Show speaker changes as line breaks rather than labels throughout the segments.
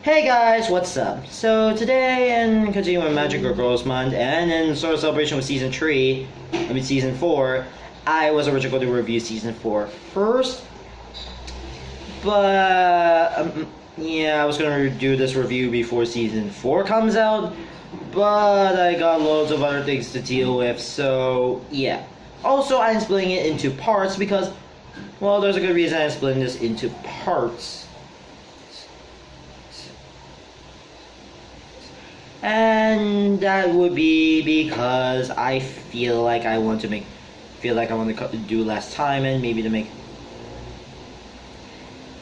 Hey guys, what's up? So today, in continuing Magical Girls Month, and in sort of celebration with Season 4, I was originally going to review Season 4 first, but yeah, I was going to do this review before Season 4 comes out, but I got loads of other things to deal with, so yeah. Also, I'm splitting it into parts because, well, there's a good reason I'm splitting this into parts. And that would be because I feel like I want to do less time and maybe to make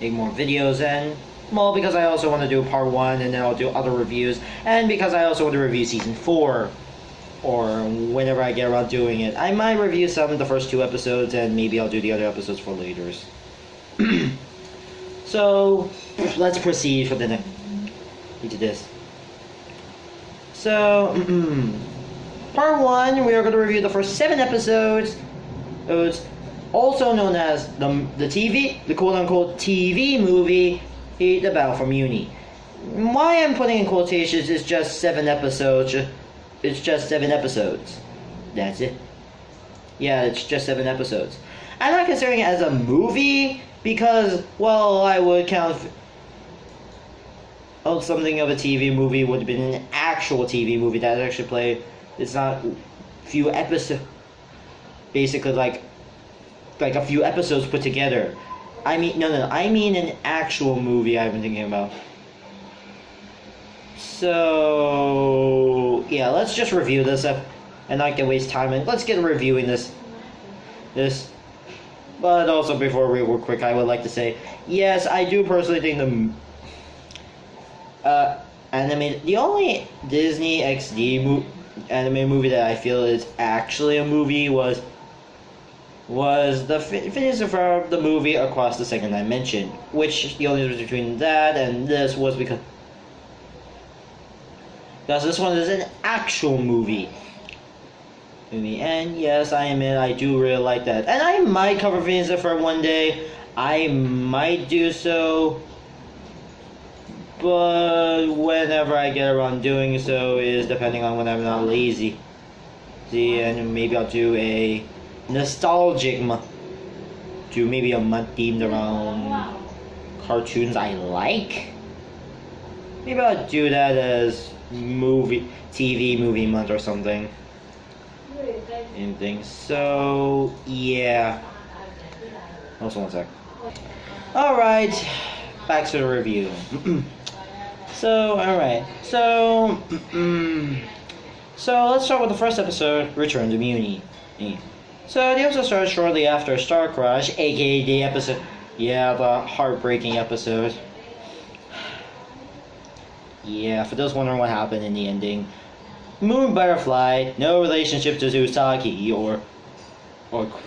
more videos, and well, because I also want to do part 1 and then I'll do other reviews, and because I also want to review Season 4 or whenever I get around doing it. I might review some of the first 2 episodes and maybe I'll do the other episodes for later. So let's proceed for the next into this. So, part 1, we are going to review the first 7 episodes. It's also known as the quote-unquote TV movie, The Battle for Mewni. Why I'm putting in quotations is just 7 episodes. It's just 7 episodes. That's it. Yeah, it's just 7 episodes. I'm not considering it as a movie because, well, I would count something of a TV movie would have been an actual TV movie that actually played. It's not few episodes, basically like a few episodes put together. I mean, I mean an actual movie I've been thinking about. So yeah, let's just review this up and not get waste time, and let's get reviewing this. But also, before we were quick, I would like to say, yes, I do personally think the only Disney XD anime movie that I feel is actually a movie was the Phineas and Ferb, the movie Across the Second Dimension, which the only difference between that and this was because this one is an actual movie. And yes, I admit I do really like that, and I might cover Phineas and Ferb one day. I might do so. But whenever I get around doing so is depending on when I'm not lazy. See, and maybe I'll do a nostalgic month. Do maybe a month themed around cartoons I like. Maybe I'll do that as TV movie month or something. Anything. So yeah. Also one sec. Alright. Back to the review. So, alright. So let's start with the first episode, Return to Mewni. So, the episode starts shortly after Star Crush, aka the episode, the heartbreaking episode. Yeah, for those wondering what happened in the ending, Moon Butterfly, no relationship to Usagi, or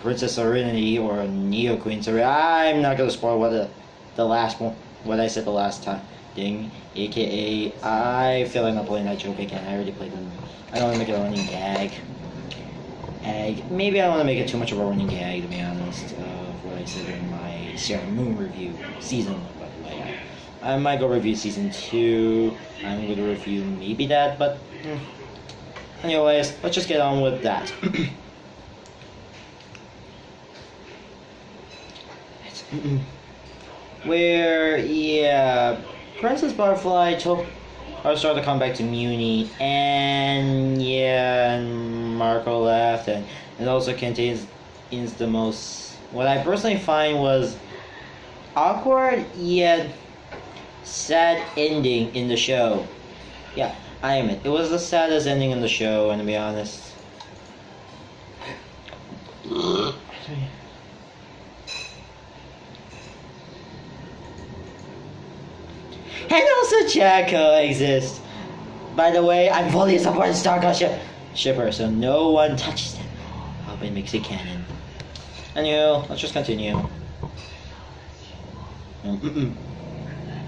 Princess Serenity, or Neo Queen Serenity. I'm not gonna spoil what I said the last time. Ding, aka I feel like not playing that joke again. I already played them. I don't want to make it a running gag. Maybe I don't want to make it too much of a running gag, to be honest, of what I said in my Sailor Moon review. Season 1, by the way. I might go review Season 2. I'm going to review maybe that, but anyways, let's just get on with that. Where, yeah, Princess Butterfly took our star to come back to Mewni, and yeah, and Marco left, and it also contains the most, what I personally find was awkward yet sad ending in the show. Yeah, I admit, it was the saddest ending in the show, and to be honest. And also Jacko exists. By the way, I'm fully supporting Starcross shipper, so no one touches them. Hope it makes it canon. Anyway, let's just continue.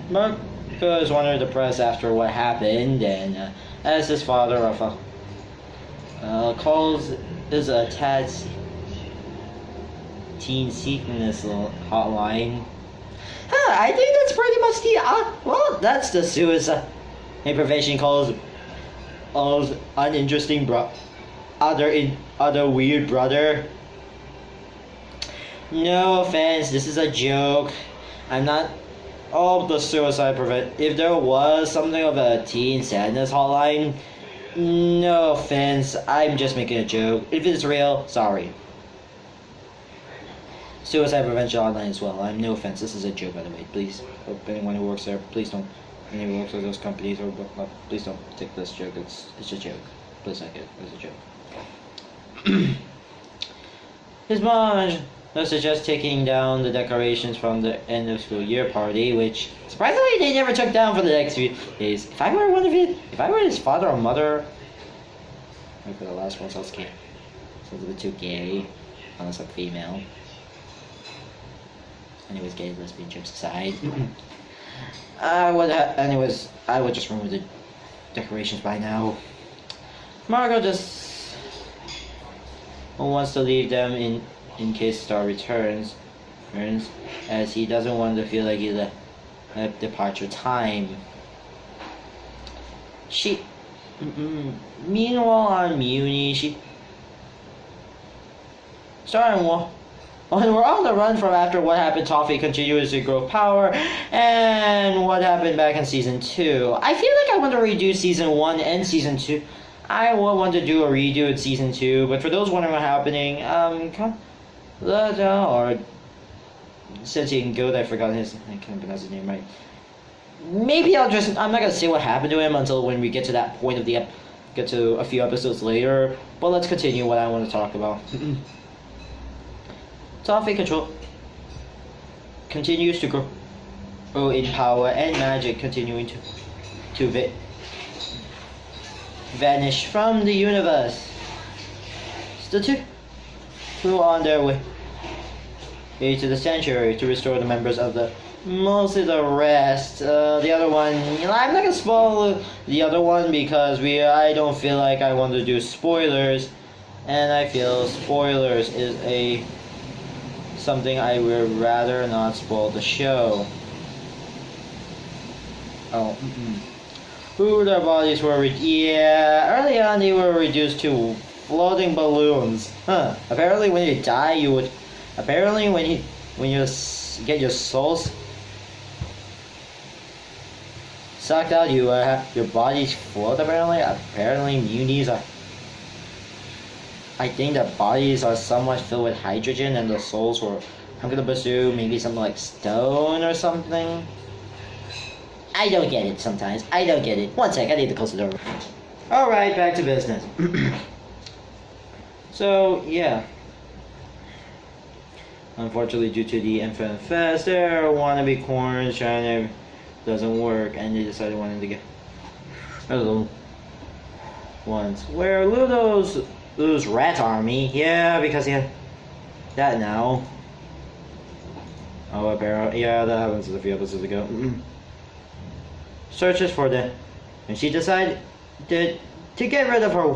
Marco is wondering depressed after what happened, and as his father, calls is a teen sickness hotline. Huh, I think that's pretty much the, well, that's the suicide prevention calls uninteresting other weird brother. No offense, this is a joke. I'm not, the suicide prevent, if there was something of a teen sadness hotline, no offense, I'm just making a joke. If it's real, sorry. Suicide prevention online as well. I'm no offense. This is a joke, by the way. Please, hope anyone who works there, please don't. Anyone who works with those companies or please don't take this joke. It's a joke. Please don't get it. It's a joke. His mom suggests taking down the decorations from the end of school year party, which surprisingly they never took down for the next few days. If I were his father or mother, like for the last one, sounds gay. Sounds a bit too gay, unless I'm female. Anyways, gay, lesbian jokes aside. I would just remove the decorations by now. Margot just wants to leave them in case Star returns, as he doesn't want to feel like he left at departure time. Meanwhile on mewni, when we're on the run from after what happened, Toffee continues to grow power, and what happened back in season 2. I feel like I want to redo season 1 and season 2. I would want to do a redo in season 2, but for those wondering what's happening, or Sentient Goat, I forgot I can't pronounce his name right. Maybe I'm not gonna say what happened to him until when we get to that point of get to a few episodes later, but let's continue what I want to talk about. Toffee control continues to grow in power, and magic continuing to vanish from the universe. The two who are on their way to the sanctuary to restore the members of mostly the rest. The other one, I'm not gonna spoil the other one because I don't feel like I want to do spoilers, and I feel spoilers is something I would rather not spoil the show. Who their bodies were early on they were reduced to floating balloons. Apparently when you die when you get your souls sucked out, your bodies float apparently mewnis are, I think the bodies are somewhat filled with hydrogen, and the souls were, I'm gonna presume, maybe something like stone or something. I don't get it sometimes. I don't get it. One sec, I need to close the door. Alright, back to business. So, yeah. Unfortunately, due to the Infant Fest, their wannabe corn trying to doesn't work, and they decided wanting to get a little ones. Where Ludo's rat army, yeah, because he had that now. Oh, apparently, yeah, that happens a few episodes ago. Searches for them, and she decided to get rid of her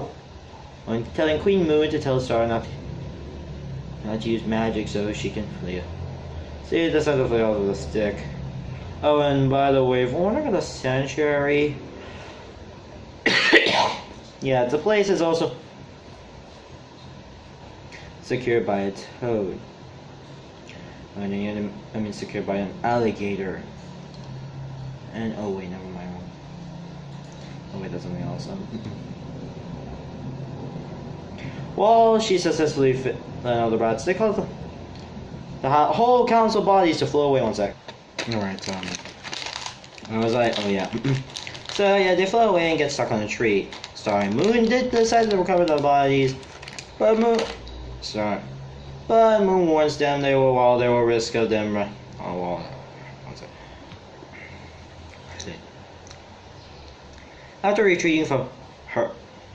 when telling Queen Moon to tell Star not to use magic so she can flee. See, decided to flee off with a stick. Oh, and by the way, if we're wondering the sanctuary, yeah, the place is also secured by a toad. I mean secured by an alligator. And oh wait, never mind. Oh wait, that's something else. Well, she successfully fit the rats. They call the whole council bodies to flow away. One sec. Alright, I was like, oh yeah. So yeah, they flew away and get stuck on a tree. Star and Moon did decide to recover the bodies, but Moon warns them they were risk of them. Oh well. One sec. After retreating from her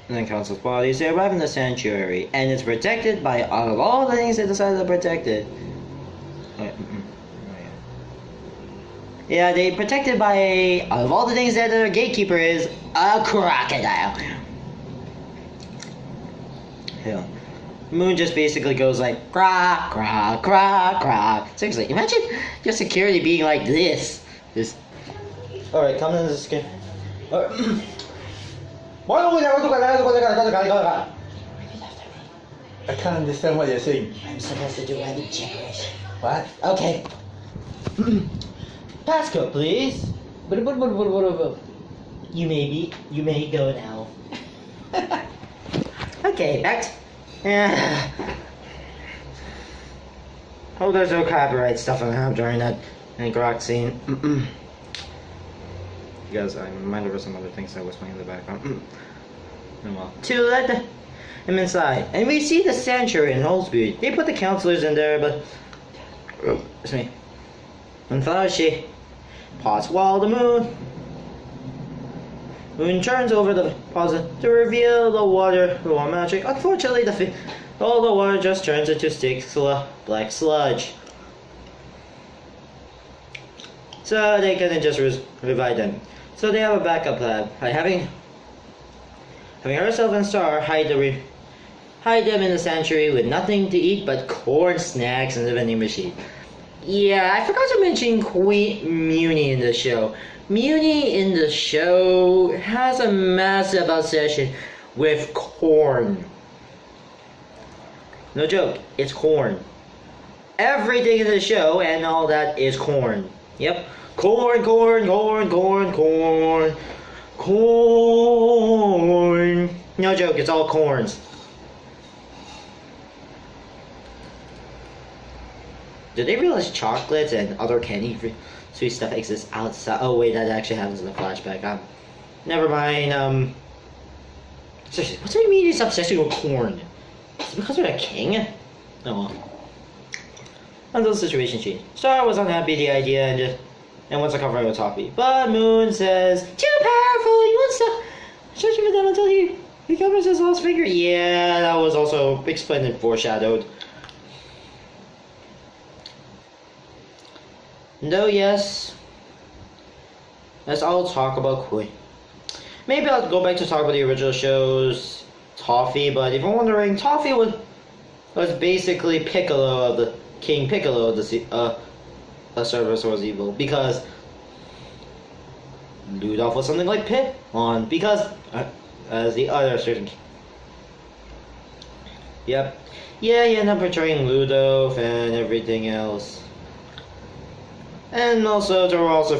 and council's bodies, they arrive in the sanctuary, and it's protected by, out of all the things they decided to protect it. Yeah, they protected by, out of all the things that their gatekeeper is, a crocodile. Yeah. Moon just basically goes like, crack, crack, crack, crack. Seriously, imagine your security being like this. Just, alright, come in the skin.
I can't understand what you're saying.
I'm supposed to do rabbit checkers.
What?
Okay. Passcode, please. You may go now. Okay, back. Oh, there's no copyright stuff on him during that grok scene. You guys, I might have some other things I was playing in the background. Well, to let him inside, and we see the sanctuary in Holsbury. They put the counselors in there, but it's me. And she pots while the moon turns over the faucet to reveal the water raw magic. Unfortunately, all the water just turns into thick black sludge. So they couldn't just revive them. So they have a backup plan by having herself and Star hide them in the sanctuary with nothing to eat but corn snacks in the vending machine. Yeah, I forgot to mention Queen Mewni in the show. Mewni in the show has a massive obsession with corn. No joke, it's corn. Everything in the show and all that is corn. Yep. Corn, corn, corn, corn, corn. Corn. No joke, it's all corns. Did they realize chocolates and other candy sweet stuff exists outside? Oh wait, that actually happens in the flashback. Never mind. Seriously, what's the immediate obsession with corn? Is it because they're a king? Oh well. Until the situation changed. Star was unhappy with the idea and wants to cover it with Toffee. But Moon says, too powerful, he wants to search for them until he recovers his lost finger. Yeah, that was also explained and foreshadowed. No, yes. I'll talk about Queen. Maybe I'll go back to talk about the original show's Toffee, but if you're wondering, Toffee was basically Piccolo of the King Piccolo of the Service was evil, because Ludolf was something like Pippon, because as the other certain. Yep. Yeah, he ended up portraying Ludolf and everything else. And also, I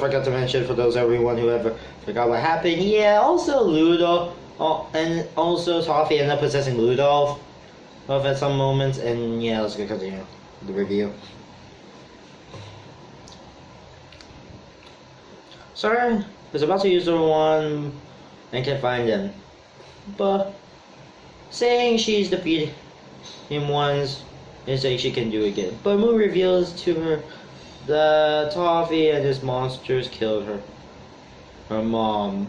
forgot to mention, for everyone who ever forgot what happened, yeah, also Ludolf, and also Toffee ended up possessing Ludolf at some moments, and yeah, let's go continue the review. Sarah is about to use the one and can't find him, but saying she's defeated him once and saying she can do it again. But Moon reveals to her that Toffee and his monsters killed her mom.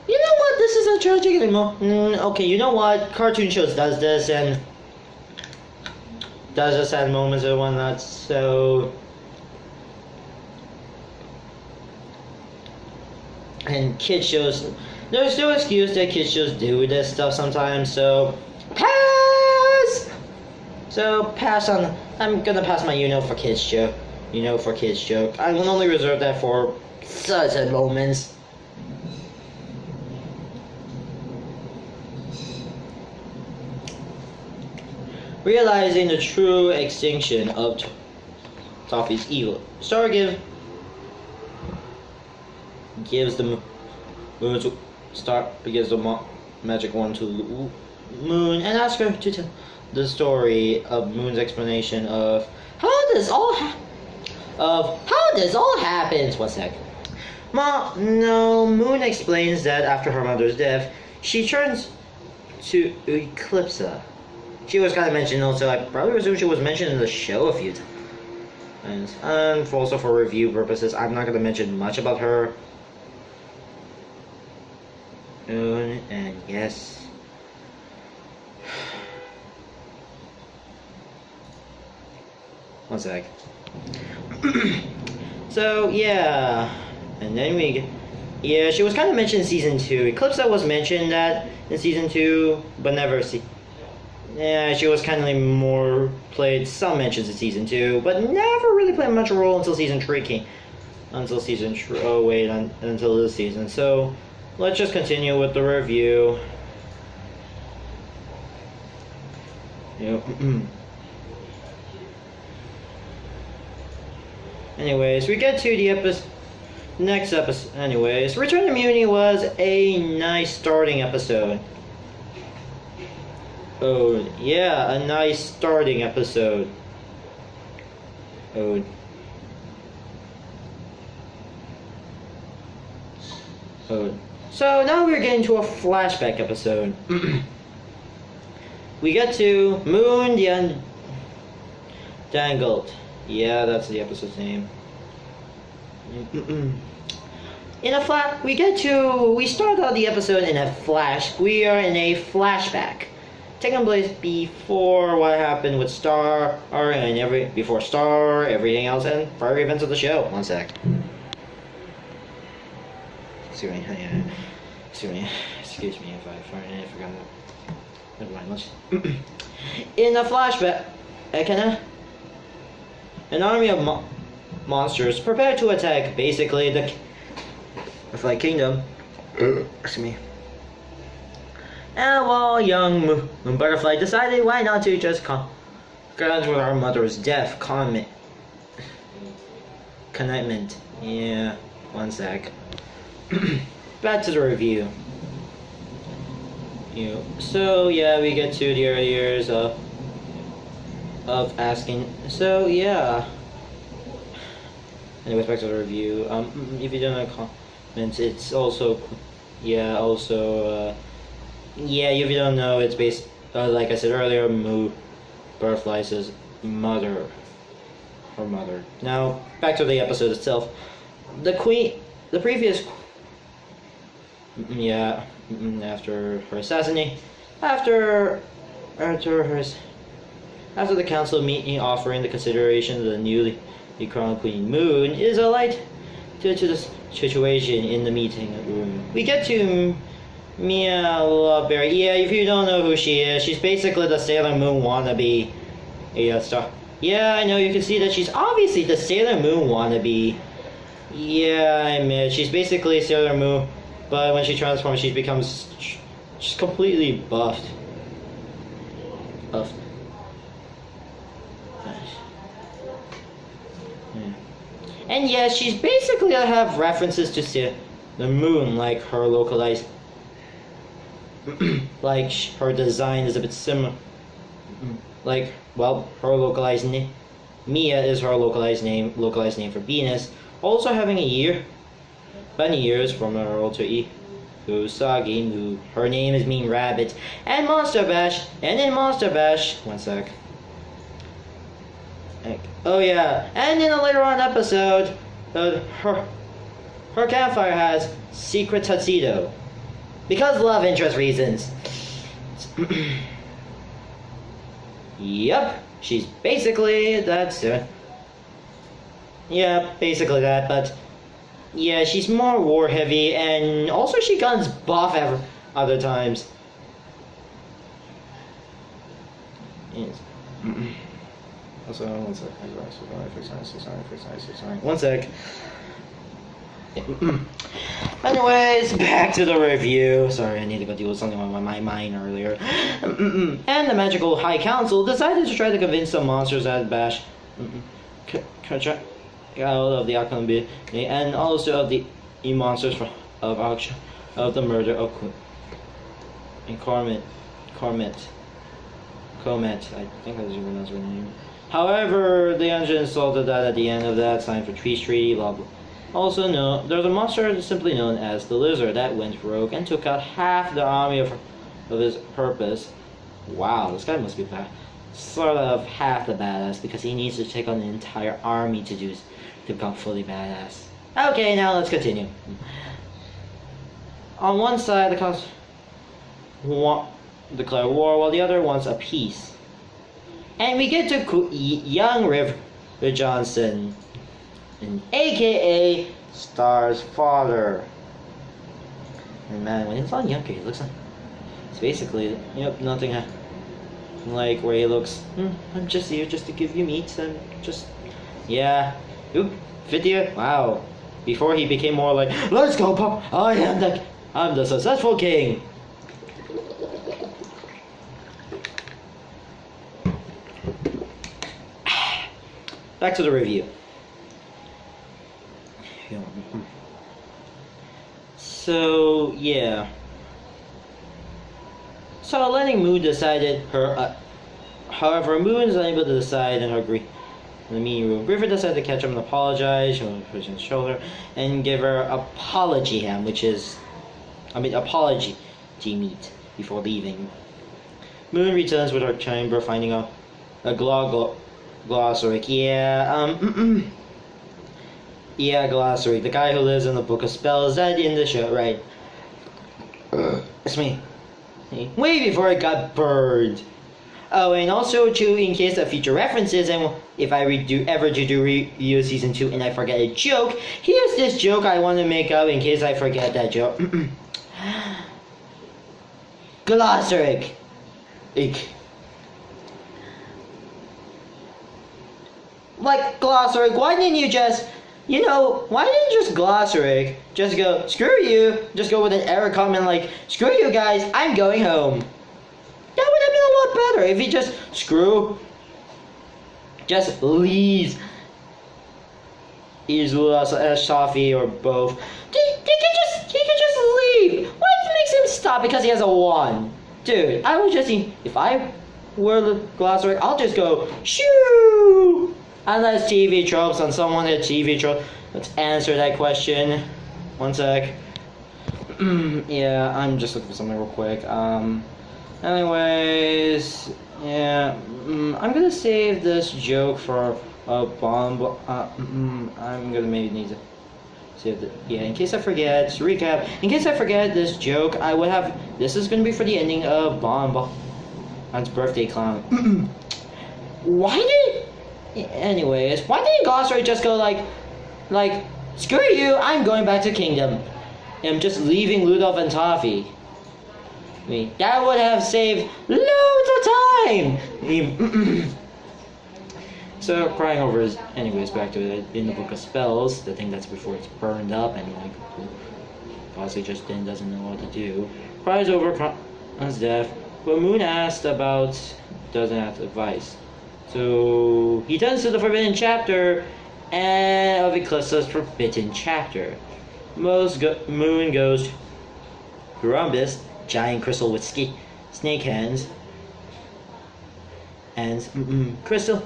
You know what? This is a tragic anymore. Okay, you know what? Cartoon shows does this and does the sad moments and whatnot. So, and kids shows, there's no excuse that kids shows do this stuff sometimes. So, pass. So pass on. I'm gonna pass my for kids joke. For kids joke. I will only reserve that for certain moments. Realizing the true extinction of Toffee's evil, Star gives the Moon to Star gives the magic wand to Moon and asks her to tell the story of Moon's explanation of how this all happens. One sec. No, Moon explains that after her mother's death, she turns to Eclipsa. She was kind of mentioned also. I probably presume she was mentioned in the show a few times. And also for review purposes, I'm not going to mention much about her. And yes. One sec. So yeah, and then she was kind of mentioned in season 2. Eclipse was mentioned that in season 2, but never Yeah, she was kind of more played some mentions in season 2, but never really played much role until season 3 came. Until until this season. So let's just continue with the review. Anyways, we get to the next episode. Anyways, Return to Mewni was a nice starting episode. Oh, yeah, a nice starting episode. Oh. So now we're getting to a flashback episode. We get to Moon the Undangled. Yeah, that's the episode's name. We start out the episode in a flash. We are in a flashback, taking place before what happened with Star, before Star, everything else, and prior events of the show. One sec. Excuse me if I forgot. Never mind. Let's. In a flashback, an army of monsters prepare to attack basically the Kingdom. Excuse me. And while young Moon Butterfly decided why not to just conjure with our mother's death commitment. Yeah, one sec. Back to the review. So yeah, we get to the early years of asking. So yeah. Anyways, back to the review. If you don't know comments, it's also if you don't know, it's based like I said earlier, Moo Butterfly's mother. Her mother. Now back to the episode itself. After her assassination, after the council meeting offering the consideration of the newly crowned Queen Moon is a light to the situation in the meeting room. We get to Mia Loveberry. Yeah, if you don't know who she is, she's basically the Sailor Moon wannabe. Star. Yeah, I know, you can see that she's obviously the Sailor Moon wannabe. Yeah, I admit, she's basically Sailor Moon, but when she transforms, she becomes just completely buffed. And yes, she's basically have references to the moon, like her localized, like her design is a bit similar. Like, well, her localized name, Mia is her localized name for Venus. Also having bunny ears from her alter ego Usagi, who her name is Mean Rabbit, and Monster Bash. And in Monster Bash, one sec. Oh yeah, and in a later on episode, her campfire has secret tuxedo because love interest reasons. Yep, she's basically yeah, basically that, but yeah, she's more war heavy, and also she guns buff other times. Yes. Also, one sec. One sec. Anyways, back to the review. Sorry, I need to go deal with something on my mind earlier. And the Magical High Council decided to try to convince some monsters at Bash out of the outcome, and also of the monsters of the murder of Comet. I think that's her name. However, the engine insulted that at the end of that, signed for Peace Treaty, blah blah. Also, there's a monster simply known as the Lizard that went rogue and took out half the army of his purpose. Wow, this guy must be sort of half the badass, because he needs to take on an entire army to become fully badass. Okay, now let's continue. On one side, the cause declare war, while the other wants a peace. And we get to young River Johnson, aka Star's father. And man, when he's a lot younger, he looks like it's basically nothing. Like where he looks, I'm just here just to give you meat and just, yeah. Oop, 50th, wow. Before he became more like, let's go, Pop, I'm the successful king. Back to the review. So, yeah. So, letting Moon decided her. However, Moon is unable to decide in her grief. In the meeting room, River decided to catch him and apologize. She went to push his shoulder and give her apology ham, apology meat before leaving. Moon returns with her chamber, finding a Glossaric. Yeah, Glossaric, the guy who lives in the Book of Spells. That in the show, right? It's me. Way before it got burned. Oh, and also too, in case of future references, and if I ever do review season 2 and I forget a joke, here's this joke I want to make up in case I forget that joke. Glossaric. Like Glossaric, why didn't you just Glossaric just go, screw you, just go with an error comment like, screw you guys, I'm going home. That would have been a lot better if he just leaves. Izula, Shafi, or both. He can just leave. What makes him stop because he has a wand? Dude, I would just, if I were the Glossaric, I'll just go, shoo! Unless TV tropes on someone at TV trope. Let's answer that question. One sec. Yeah, I'm just looking for something real quick. Anyways, yeah, I'm gonna save this joke for a bomb. I'm gonna maybe need to save it. Yeah, in case I forget, to recap, in case I forget this joke, I would have, this is gonna be for the ending of Bonbon's birthday clown. Anyways, why didn't Glossary just go like, screw you, I'm going back to Kingdom. I'm just leaving Ludolf and Toffee. I mean, that would have saved loads of time! So, crying over is, anyways, back to it, in the Book of Spells, the thing that's before it's burned up, and like, Bossy just doesn't know what to do. Cries over Kron's death, but Moon asked about, doesn't have advice. So, he turns to the Forbidden Chapter, and of Eclipse's Forbidden Chapter. Moon goes to Rhombus, giant crystal with snake hands, and crystal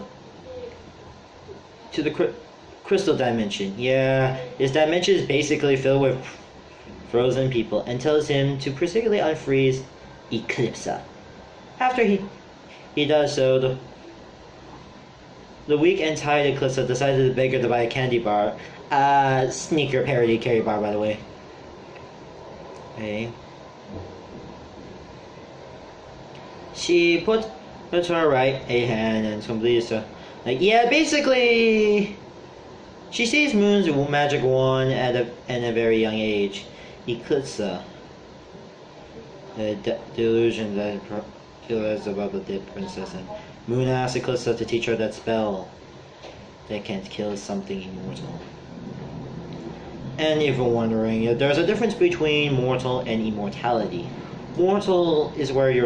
to the crystal dimension. Yeah, this dimension is basically filled with frozen people, and tells him to particularly unfreeze Eclipse. After he does so, the weak and tired Eclipse decided to beg her to buy a candy bar. Sneaker parody candy bar, by the way. Okay. She puts her right a hand and completes like, yeah, basically she sees Moon's magic wand at a very young age. Eclipse, the delusion that is about the dead princess, and Moon asks Eclipse to teach her that spell that can kill something immortal. And if you're wondering, there's a difference between mortal and immortality. Mortal is where you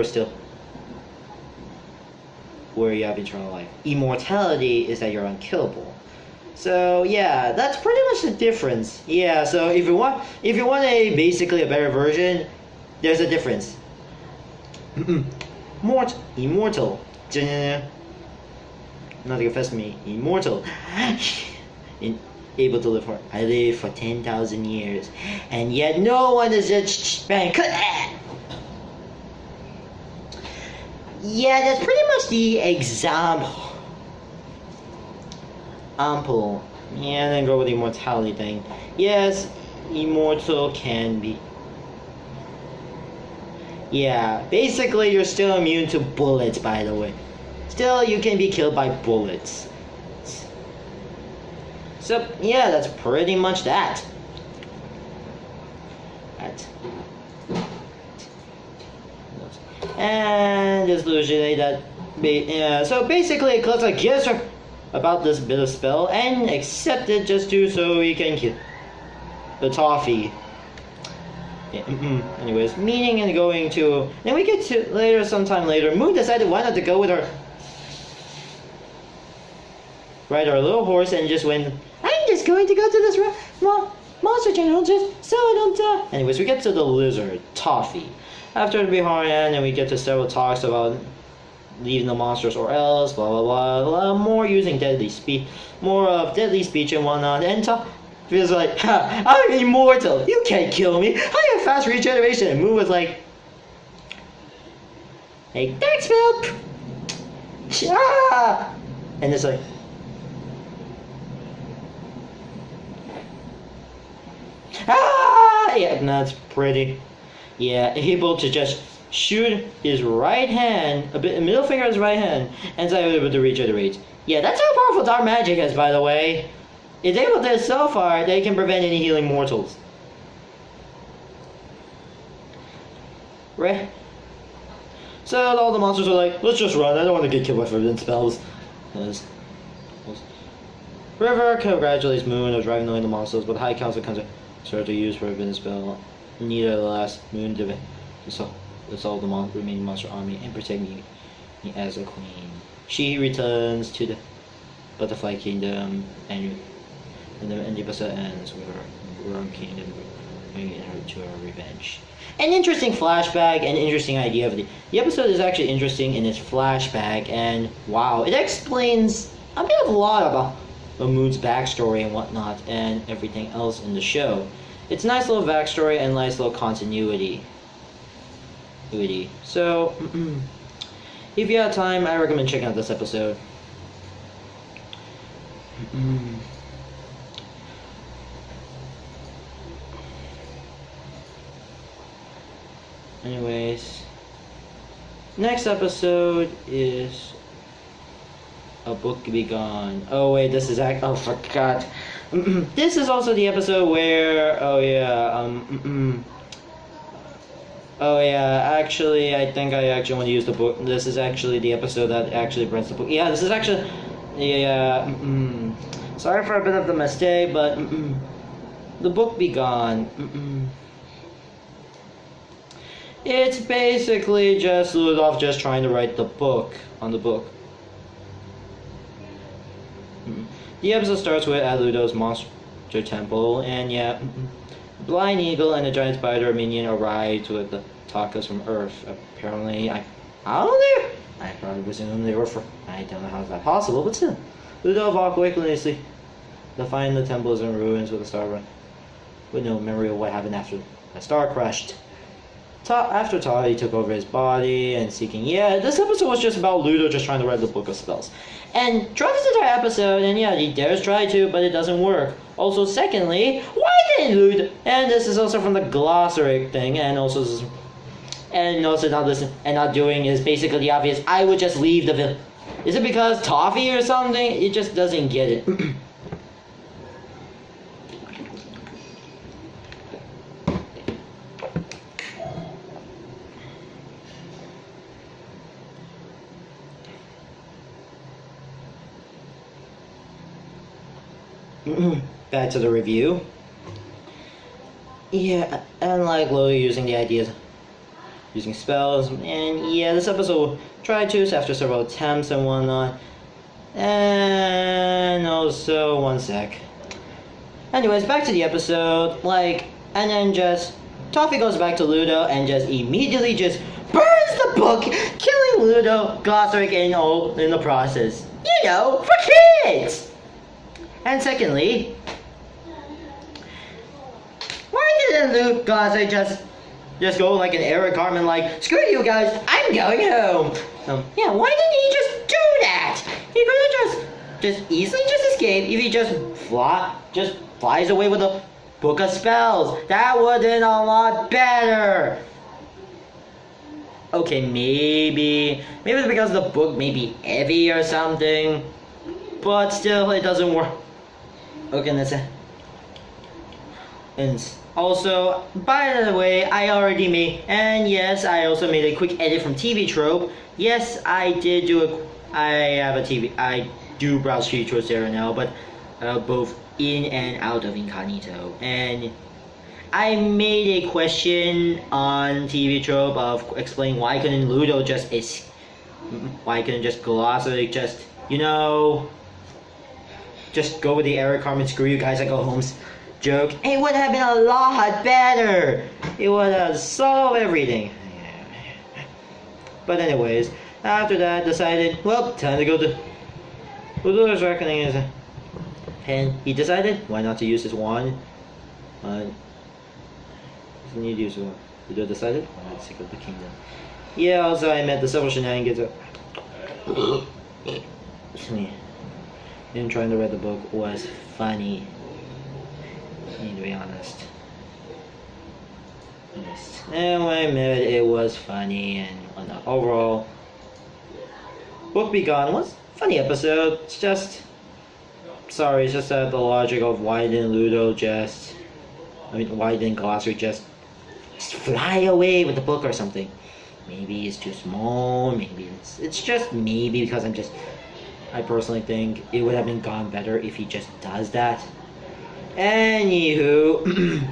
have eternal life. Immortality is that you're unkillable. So yeah, that's pretty much the difference. Yeah, so if you want basically a better version, there's a difference. Immortal. Not to confess me, immortal. Able to live for. I live for 10,000 years, and yet no one is just bang. Yeah, that's pretty much the example. Yeah, then go with the immortality thing. Yes, immortal can be. Yeah, basically you're still immune to bullets, by the way. Still, you can be killed by bullets. So, yeah, that's pretty much that. And just usually that Yeah, so basically, Eclipse gives her about this bit of spell and accept it just so he can kill the toffee. Yeah, anyways, meeting and going to. Then we get to later, sometime later. Moon decided why not to go with her. Ride our little horse and just went. I'm just going to go to this monster general just so I don't die. Anyways, we get to the lizard, Toffee. After the beforehand, and we get to several talks about leaving the monsters or else, blah blah blah. More using deadly speech, more of deadly speech and whatnot. And feels like, ha, I'm immortal. You can't kill me. I have fast regeneration. And Moon was like, hey, thanks, Phil. Ah! And it's like. Ah! Yeah, that's pretty. Yeah, able to just shoot his right hand, middle finger on his right hand, and is able to regenerate. Yeah, that's how powerful dark magic is, by the way. It's able to so far, they can prevent any healing mortals. Right? So all the monsters are like, let's just run, I don't want to get killed by forbidden spells. River congratulates Moon on driving away the monsters, but High Council comes start to use forbidden spell. Neither the last Moon to dissolve the remaining monster army and protect me as a queen. She returns to the Butterfly Kingdom and the episode ends with her Worm Kingdom bringing her to her revenge. An interesting flashback, an interesting idea of the episode is actually interesting in its flashback, and wow, it explains a bit of a lot about Moon's backstory and whatnot and everything else in the show. It's a nice little backstory and nice little continuity. So, if you have time, I recommend checking out this episode. Anyways, next episode is A Book Be Gone. Oh wait, this is oh forgot. This is also the episode where oh yeah, actually I think I actually want to use the book. This is actually the episode that actually brings the book. Yeah, this is actually sorry for a bit of the mistake, but The Book Be Gone. It's basically just Ludov just trying to write the book on the book. The episode starts with at Ludov's monster temple, and yeah, Blind Eagle and the giant spider minion arrived with the tacos from Earth. Apparently, I don't know. I probably presume they were from. I don't know how is that possible, but still, Ludov walked quickly to find the temple is in ruins with a star run, with no memory of what happened after the star crashed. After Tali took over his body and seeking. Yeah, this episode was just about Ludo just trying to write the book of spells. And throughout this entire episode, and yeah, he dares try to, but it doesn't work. Also, secondly, why didn't Ludo? And this is also from the glossary thing, and also not listening and not doing is basically the obvious. I would just leave the village. Is it because Toffee or something? It just doesn't get it. Back to the review. Yeah, and like Lily using the ideas, using spells, and yeah, this episode tried to after several attempts and whatnot. And also, one sec. Anyways, back to the episode, and then just, Toffee goes back to Ludo and just immediately just burns the book, killing Ludo, Glossaric, and all in the process. You know, for kids! And secondly, why didn't Luke Glossaric just go like an Eric Cartman, like, screw you guys, I'm going home? Yeah, why didn't he just do that? He could have just easily just escaped if he just flies away with a book of spells. That would have been a lot better. Okay, maybe it's because the book may be heavy or something, but still, it doesn't work. Okay, let's say. Also, by the way, I already made, and yes, I also made a quick edit from TV Trope. Yes, I did do I have a TV, I do browse TV Tropes there now, but both in and out of incognito. And I made a question on TV Trope of explaining why couldn't Ludo just why couldn't just glossary just, you know, just go with the Eric Carmen screw you guys, I go home joke. It would have been a lot better. It would have solved everything. But anyways, after that, decided, well, time to go to Ludo's reckoning is and he decided why not to use his wand. He need to use one. Ludo decided why not to take up the kingdom. Yeah, also I met the several shenanigans of him trying to read the book was funny. I need to be honest. Yes. And when I met it was funny and whatnot. Overall, Book Be Gone was a funny episode. It's just, sorry, it's just that the logic of why didn't Ludo just, why didn't Glossary just fly away with the book or something? Maybe it's too small, maybe it's just maybe because I personally think it would have been gone better if he just does that. Anywho,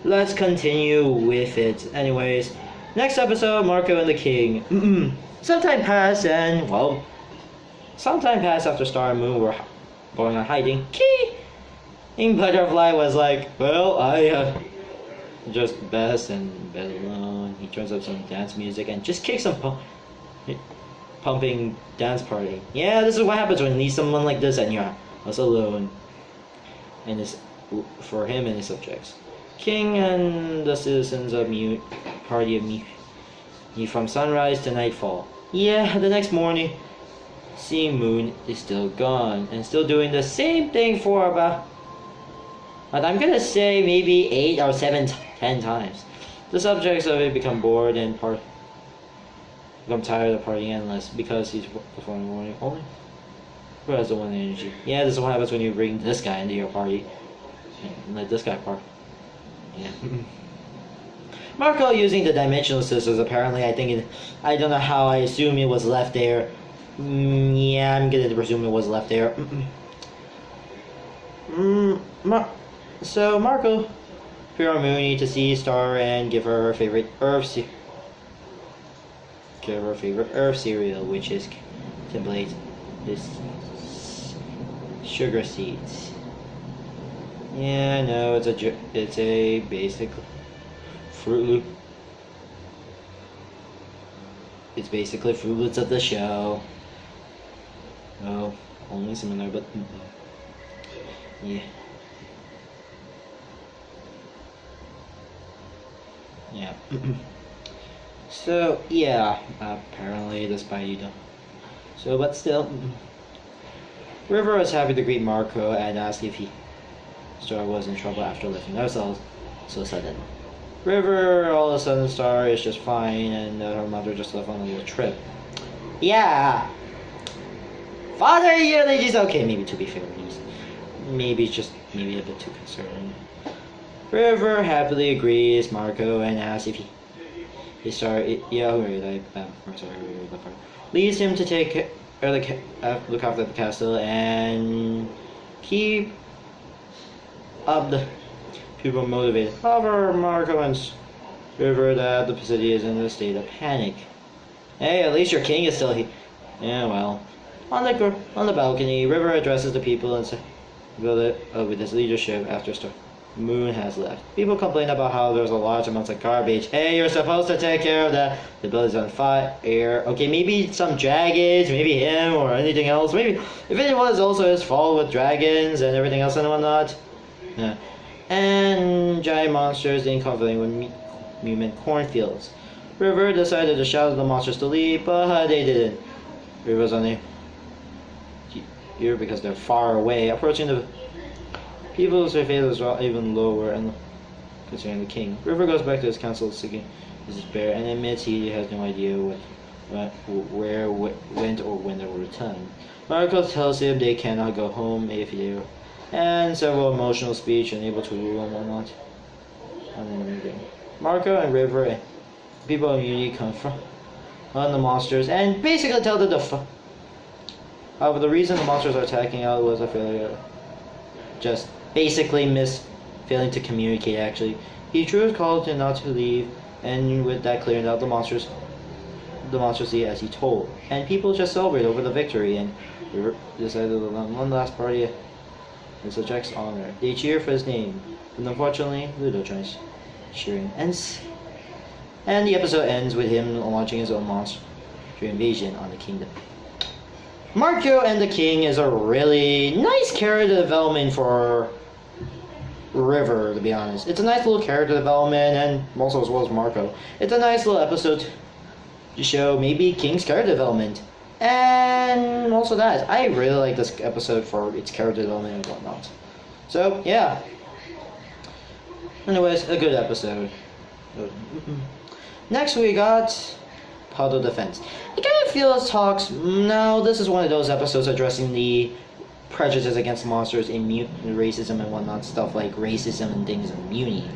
let's continue with it. Anyways, next episode, Marco and the King. Sometime passed after Star and Moon were going on hiding. King Butterfly was like, well, I just best and bed alone. He turns up some dance music and just kicks some pumping dance party. Yeah, this is what happens when you need someone like this and you're house alone. And it's for him and his subjects. King and the citizens of party of me from sunrise to nightfall. Yeah, the next morning, seeing Moon is still gone and still doing the same thing for about, but I'm gonna say maybe 8 or 10 times. The subjects of it become bored and become tired of partying endless because he's performing morning only. Who has the one energy? Yeah, this is what happens when you bring this guy into your party. And let this guy party. Yeah. Marco using the dimensional scissors apparently, I don't know how, I assume it was left there. Yeah, I'm gonna presume it was left there. So Marco appeared on mewni to see Star and give her favorite herb cereal, which is contemplate this sugar seeds. Yeah, no, it's a basic Fruit Loop. It's basically Fruit Loops of the show. Oh, only similar, but yeah. Yeah. So yeah, apparently despite you don't. So but still, River was happy to greet Marco and ask if Star was in trouble after lifting ourselves so sudden. River, all of a sudden, Star is just fine, and her mother just left on a little trip. Yeah. Father, she's okay. Maybe to be fair, maybe a bit too concerned. River happily agrees Marco and asks if he sorry, yeah, I'm sorry, leads him to look after the castle and keep up the people motivated. However, Marco and River that the city is in a state of panic. Hey, at least your king is still here. Yeah, well. On the balcony, River addresses the people and says, with his leadership after Moon has left. People complain about how there's a large amounts of garbage. Hey, you're supposed to take care of that. The building's on fire. Okay, maybe some dragons, maybe him or anything else. Maybe if it was also his fault with dragons and everything else and whatnot. Yeah. And giant monsters incompleting with human cornfields. River decided to shout at the monsters to leave, but they didn't. River was only here because they're far away. Approaching the people's faith is even lower and concerning the king. River goes back to his council seeking his despair and admits he has no idea where, when, or when they will return. Marco tells him they cannot go home if they are, and several emotional speech unable to rule and whatnot. Marco and River and people in Mewni confront the monsters and basically tell them however, the reason the monsters are attacking out was a failure. Just basically failing to communicate actually. He drew his call to not to leave, and with that clearing out the monsters leave as he told. And people just celebrate over the victory, and River decided to run one last party in Sir Jack's honor. They cheer for his name, but unfortunately Ludo joins cheering. And the episode ends with him launching his own monster invasion on the kingdom. Marco and the King is a really nice character development for River, to be honest. It's a nice little character development, and also as well as Marco. It's a nice little episode to show maybe King's character development. And also that. I really like this episode for its character development and whatnot. So, yeah. Anyways, a good episode. Next we got Puddle Defense. I kind of feel this talks. No, this is one of those episodes addressing the prejudice against monsters in racism and whatnot, stuff like racism and things in mewni.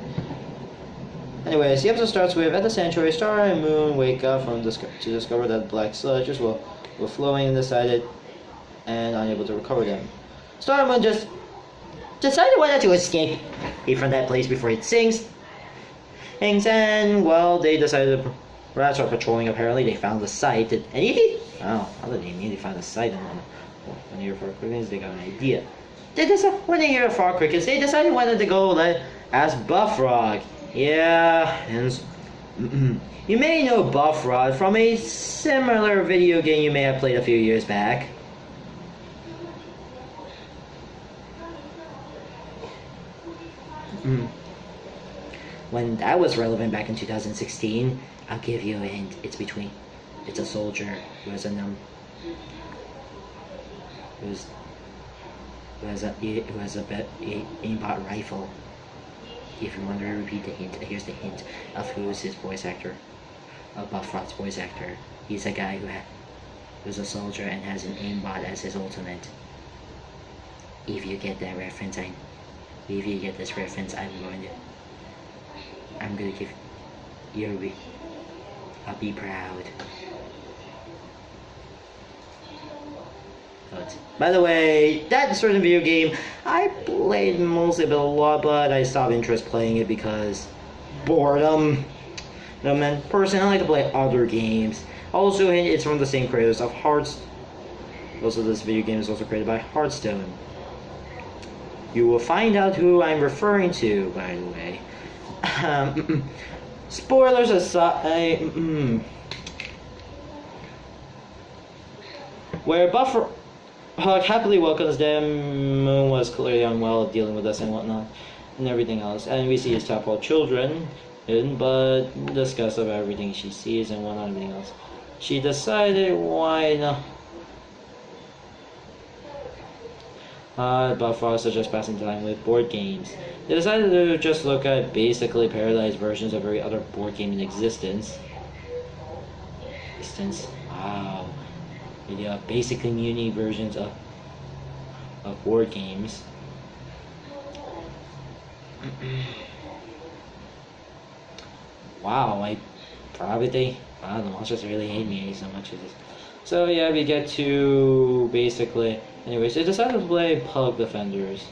Anyways, the episode starts with, at the sanctuary, Star and Moon wake up to discover that black sludges were flowing inside it and unable to recover them. Star and Moon just decided why not to escape from that place before it sinks. And well, they decided to rats are patrolling. Apparently, they found the site. How did they immediately find the site? When they hear far crickets, they got an idea. When they hear far crickets, they decided wanted to go ask Buffrog. Yeah, and you may know Buffrog from a similar video game you may have played a few years back. When that was relevant back in 2016, I'll give you a hint. It's a soldier who has a aimbot rifle. If you want to repeat the hint, here's the hint of who is his voice actor, of Buffrog's voice actor. He's a guy who's a soldier and has an aimbot as his ultimate. If you get that reference, I'm gonna give you. I'll be proud. By the way, that certain video game I played mostly a lot, but I stopped interest playing it because boredom. No man, personally I like to play other games. Also, it's from the same creators of Hearthstone. Also, this video game is also created by Hearthstone. You will find out who I'm referring to, by the way. Spoilers aside, where Buffer happily welcomes them, Moon was clearly unwell, dealing with us and whatnot, and everything else. And we see his tadpole children, but discuss of everything she sees and whatnot, everything else. She decided why not. Buffalo suggests passing time with board games. They decided to just look at basically parallelized versions of every other board game in existence. Wow. Yeah, basically mewni versions of board games. Wow, the monsters really hate me so much. So yeah, we get to basically. Anyways, they decided to play Puddle Defenders.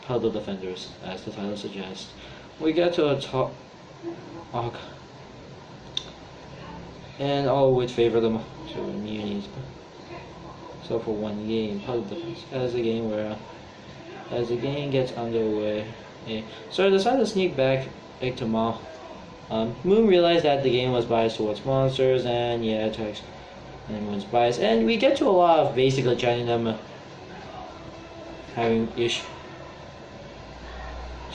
Puddle Defenders, as the title suggests. We get to a talk. And all would favor them to mewnis. So for one game, Puddle Defense. As the game gets underway, so I decided to sneak back to Mall. Moon realized that the game was biased towards monsters, and yeah, attacks. And Moon's biased, and we get to a lot of basically China them having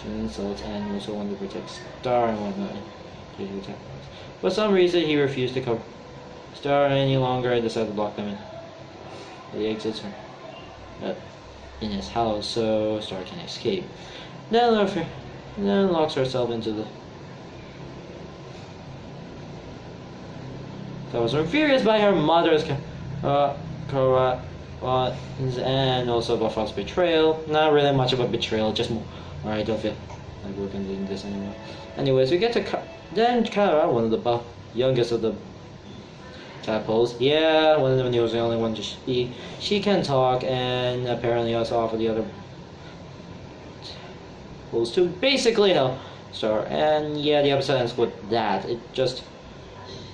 insults, and also want to protect Star and whatnot. For some reason, he refused to cover Star any longer and decided to lock them in. The exits are in his house, so Star can escape. Then locks herself into the. I was furious by her mother's and also Buffalo's betrayal. Not really much of a betrayal, just more. Alright, don't feel. like working in this anymore. Anyways, we get to then Kara, one of the youngest of the tadpoles. Yeah, one of them was the only one to speak. She can talk, and apparently also offer the other tadpoles to basically start. And yeah, the episode ends with that. It just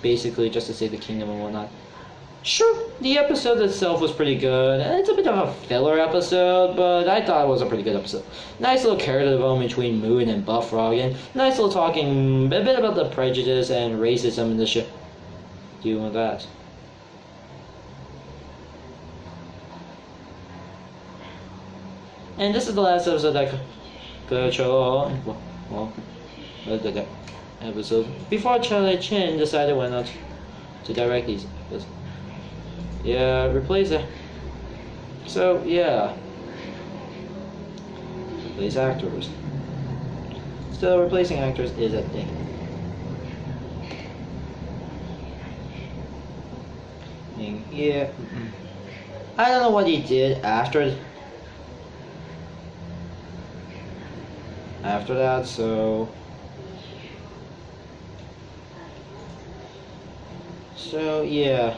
basically just to save the kingdom and whatnot. Sure, the episode itself was pretty good, and it's a bit of a filler episode, but I thought it was a pretty good episode. Nice little character development between Moon and Buffrog, and nice little talking a bit about the prejudice and racism in the show. Dealing with that. And this is the last episode that could show. Well, the episode before Charlie Chin decided why not to direct these episodes. Yeah, replace it. So yeah, replace actors. Still, replacing actors is a thing. Yeah, I don't know what he did after that. So yeah.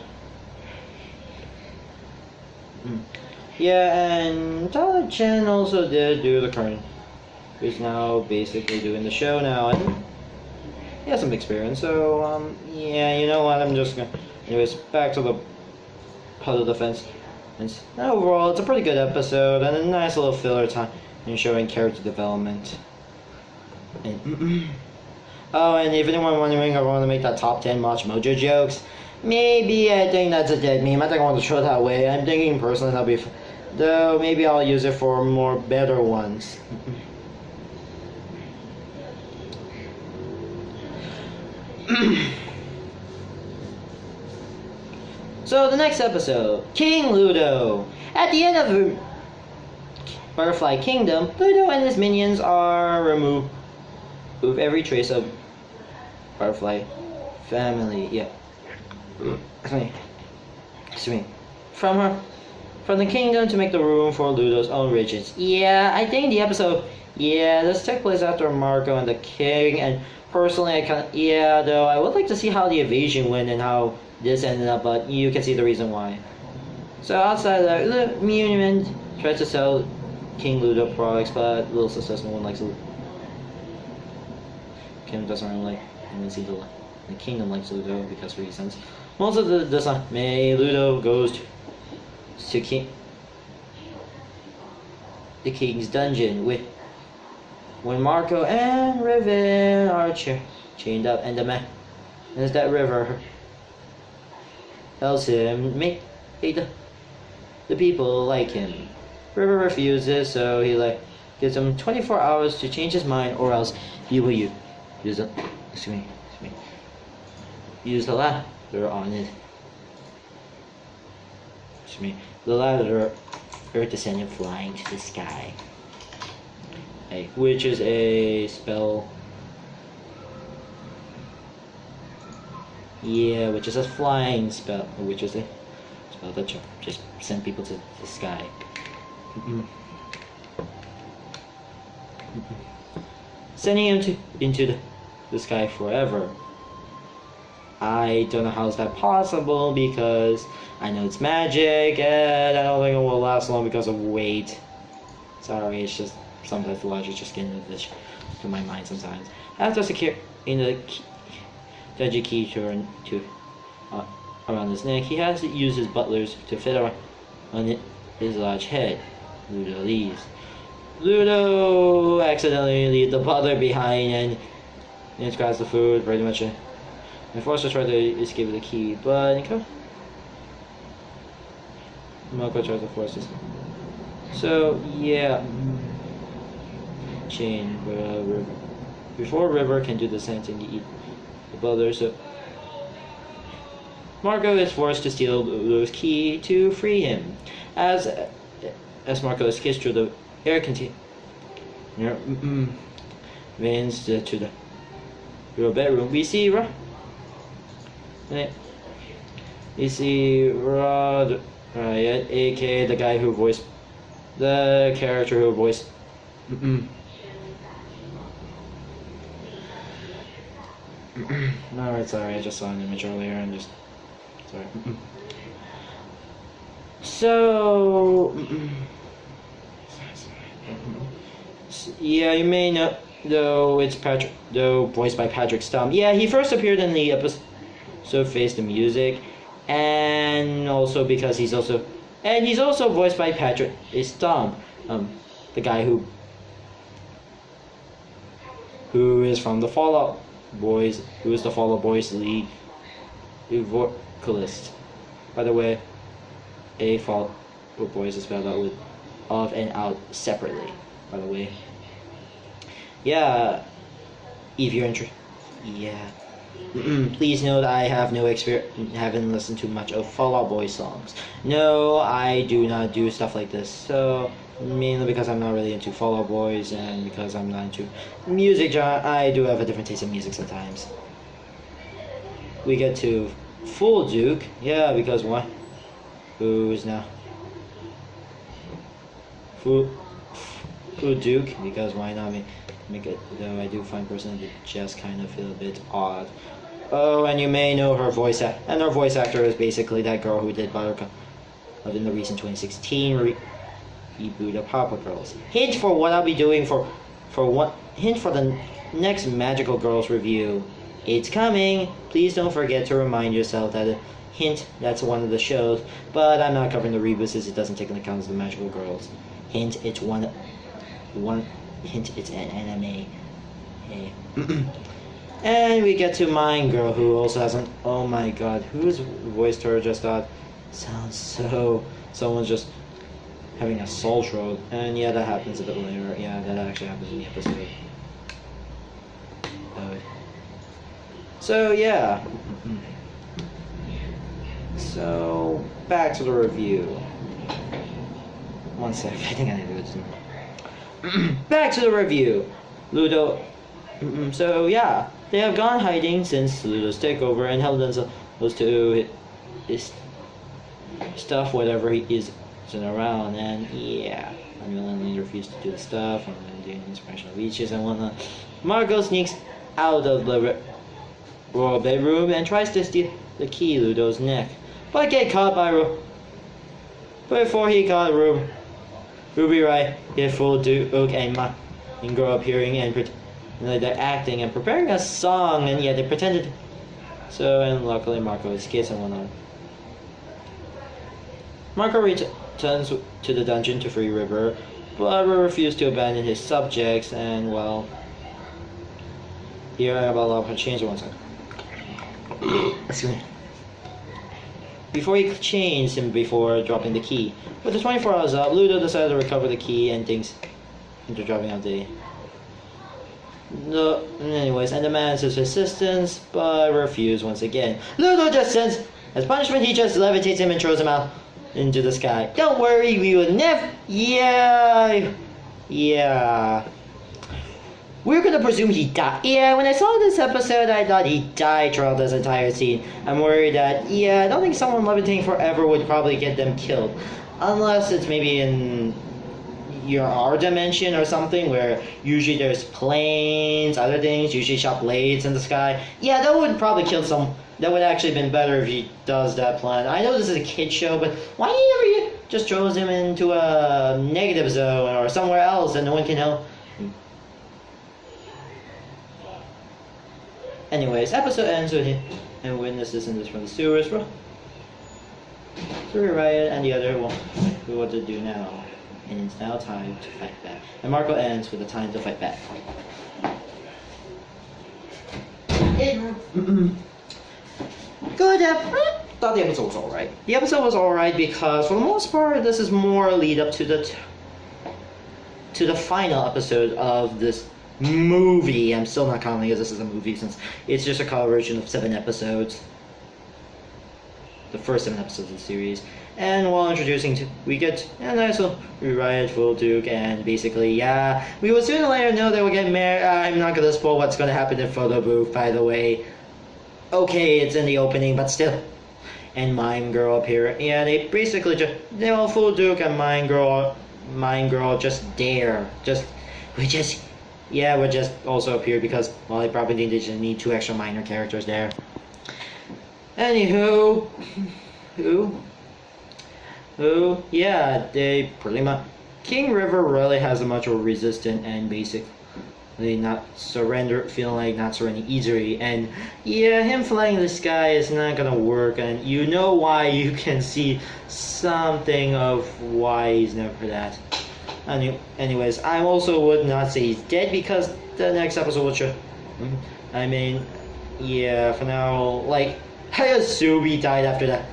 Yeah, and Tyler Chen also did do the current. He's now basically doing the show now, and he has some experience. So yeah, you know what? I'm just gonna. Anyways, back to the puddle defense. And overall, it's a pretty good episode and a nice little filler time in showing character development. And oh, and if anyone wondering, I want to make that top 10 Match Mojo jokes. Maybe I think that's a dead meme. I think I want to show it that way. I'm thinking personally that'll be, though maybe I'll use it for more better ones. So the next episode, King Ludo. At the end of Butterfly Kingdom, Ludo and his minions are removed with every trace of Butterfly family. Yeah. Excuse me. From the kingdom to make the room for Ludo's own riches. Yeah, I think the episode. Yeah, this took place after Marco and the king, and personally, I kind of. Yeah, though I would like to see how the invasion went and how this ended up, but you can see the reason why. So outside that, the Mewni tried to sell King Ludo products, but little success. No one likes Ludo. King doesn't really like. The kingdom likes Ludo because of reasons. Most of the design, Ludo goes to the king's dungeon when Marco and Riven are chained up, and the man is that River tells him make the people like him. River refuses, so he gives him 24 hours to change his mind, or else he will use the ladder on it. The ladder to send him flying to the sky. Which is a spell. Yeah, which is a flying spell, which is a spell that just send people to the sky. Sending him into the sky forever. I don't know how is that possible because I know it's magic and I don't think it will last long because of weight. Sorry, it's just sometimes the logic just getting into this to my mind sometimes. After securing the dodgy key to around his neck, he has to use his butlers to fit on his large head. Ludo leaves. Ludo accidentally leaves the butler behind and grabs the food pretty much. And forced to try to escape the key, but Marco tries to force this. So yeah, chain before River can do the same thing to eat the butler. So Marco is forced to steal Ludo's key to free him. As Marco escapes through the air container, veins to the bedroom. We see you see Rod Riot, aka the guy who voiced the character who voiced No, it's sorry. I just saw an image earlier and just sorry. So yeah, you may know though it's Patrick, though voiced by Patrick Stump. Yeah, he first appeared in the episode Face the Music, and also because he's also voiced by Patrick Stump, the guy who is from the Fall Out Boys, who is the Fall Out Boys lead vocalist. By the way, a Fall Out Boys is spelled out with of and out separately. By the way, yeah, if you're interested, yeah. Please note I have no experience, haven't listened to much of Fall Out Boy songs. No, I do not do stuff like this. So mainly because I'm not really into Fall Out Boys and because I'm not into music genre, I do have a different taste in music sometimes. We get to Full Duke, yeah, because what? Who's now? Full Duke, because why not make it? Though I do find personally it just kind of feel a bit odd. Oh, and you may know her voice and her voice actor is basically that girl who did Buttercup in the recent 2016 reboot of Papa Girls. Hint for what I'll be doing for the next Magical Girls review. It's coming. Please don't forget to remind yourself that hint that's one of the shows, but I'm not covering the reboots since it doesn't take into account the Magical Girls. Hint, it's one hint, it's an anime. Hey. And we get to Mind Girl, who also has an, oh my god, whose voiced her just thought sounds so, someone's just having a soul throat. And yeah, that happens a bit later. Yeah, that actually happens in the episode. So yeah. So back to the review. One sec, I think I need to do this. Back to the review. Ludo. So yeah, they have gone hiding since Ludo's takeover and held themselves to his stuff, whatever he isn't around. And yeah, unwillingly refused to do the stuff and then doing inspirational reaches and whatnot. Margot sneaks out of the royal bedroom and tries to steal the key Ludo's neck, but get caught by before he caught Ruby Wright, get Full Duke and Girl appearing and they're acting and preparing a song, and yeah, they pretended. So, and luckily Marco escapes and whatnot. Marco returns to the dungeon to free River, but refused to abandon his subjects, and well, here I have a lot of change one second. Excuse me. Before he changed him before dropping the key. With the 24 hours up, Ludo decided to recover the key and things into dropping out the anyways, and demands his assistance, but refused once again. Ludo just sends, as punishment, he just levitates him and throws him out into the sky. Don't worry, we will never. Yeah. We're gonna presume he died. Yeah, when I saw this episode, I thought he died throughout this entire scene. I'm worried that, yeah, I don't think someone levitating forever would probably get them killed. Unless it's maybe in our dimension or something where usually there's planes, other things, usually shot blades in the sky. Yeah, that would probably kill some. That would actually have been better if he does that plan. I know this is a kid show, but why he never just throws him into a negative zone or somewhere else and no one can help? Anyways, episode ends with him and witnesses in this from the sewers, bro. So Riot and the other one, what to do now? And it's now time to fight back. And Marco ends with the time to fight back. Good. Thought the episode was alright. The episode was alright because for the most part, this is more a lead up to the final episode of this movie. I'm still not counting as this is a movie since it's just a collaboration of 7 episodes. The first 7 episodes of the series. And while introducing we get a nice little Riot, Full Duke, and basically, yeah, we will sooner or later know that we'll get married. I'm not gonna spoil what's gonna happen in Photo Booth, by the way. Okay, it's in the opening, but still. And Mime Girl appear. Yeah, they basically Full Duke and Mime Girl just dare. We just Yeah, would just also appear because, well, they probably need 2 extra minor characters there. Anywho, yeah, they pretty much. King River really has a much more resistant and basically not feeling like not surrendering easily. And yeah, him flying in the sky is not gonna work, and you know why. You can see something of why he's never for that. Anyways, I also would not say he's dead because the next episode will show. I mean, yeah, for now, like, I assume he died after that.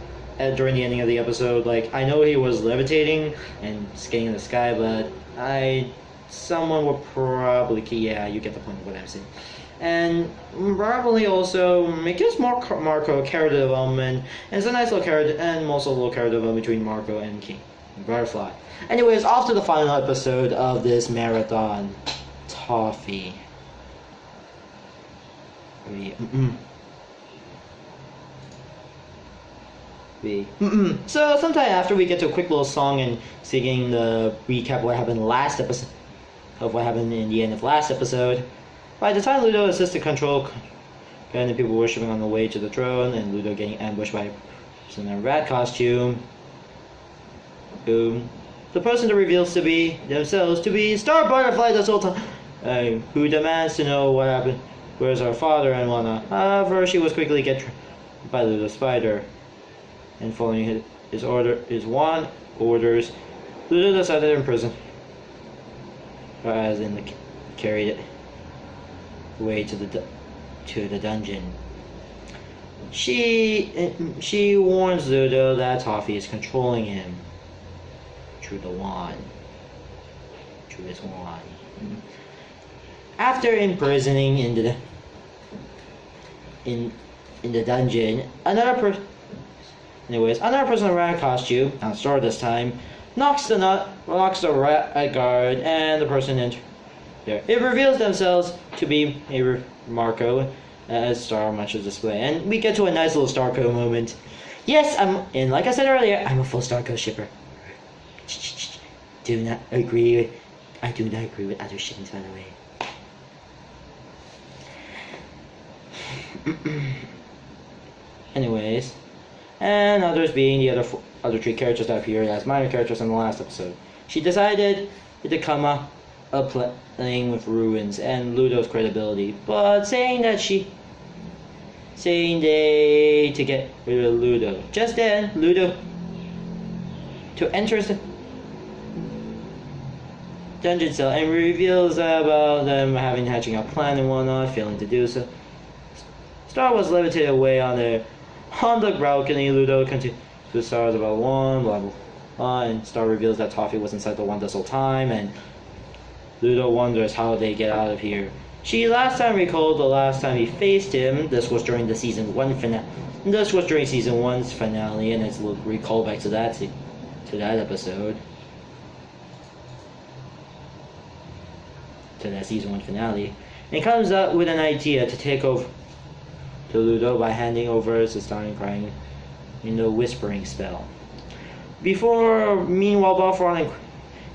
During the ending of the episode, like, I know he was levitating and skating in the sky, but someone would probably, yeah, you get the point of what I'm saying. And probably also make this Marco character development, and it's a nice little character, and also a little character development between Marco and King Butterfly. Anyways, off to the final episode of this marathon. Toffee. So sometime after we get to a quick little song and singing the recap of what happened last episode, of what happened in the end of last episode. By the time Ludo assisted control, and the people worshipping on the way to the throne, and Ludo getting ambushed by a person in a rat costume. Boom. The person that reveals to be themselves to be Star Butterfly this whole time, who demands to know what happened, where's our father and whatnot. However, she was quickly get by Ludo Spider. And following his orders, Ludo decided to imprison, as in the carried it away to the dungeon. She warns Ludo that Toffee is controlling him through the wand, through his wand. After imprisoning in the dungeon, another person in a rat costume, not Star this time, knocks the rat guard, and the person enters there. It reveals themselves to be Marco, as Star much as display, and we get to a nice little Starco moment. Yes, and like I said earlier, I'm a full Starco shipper. I do not agree with other shippings, by the way. Anyways. And others being the other 3 characters that appeared as minor characters in the last episode. She decided to come up playing with ruins and Ludo's credibility, but saying they to get rid of Ludo. Just then, Ludo enters the dungeon cell and reveals about them hatching a plan and whatnot, failing to do so. Star was levitated away on the balcony. Ludo continues to stars about one, blah blah blah, and Star reveals that Toffee was inside the wand this whole time, and Ludo wonders how they get out of here. She last time recalled the last time he faced him. This was during the season 1 finale. This was during season 1's finale, and it's a little recall back to that episode, to that season 1 finale, and comes up with an idea to take over to Ludo by handing over to Star and crying in the whispering spell. Meanwhile, Buffalo and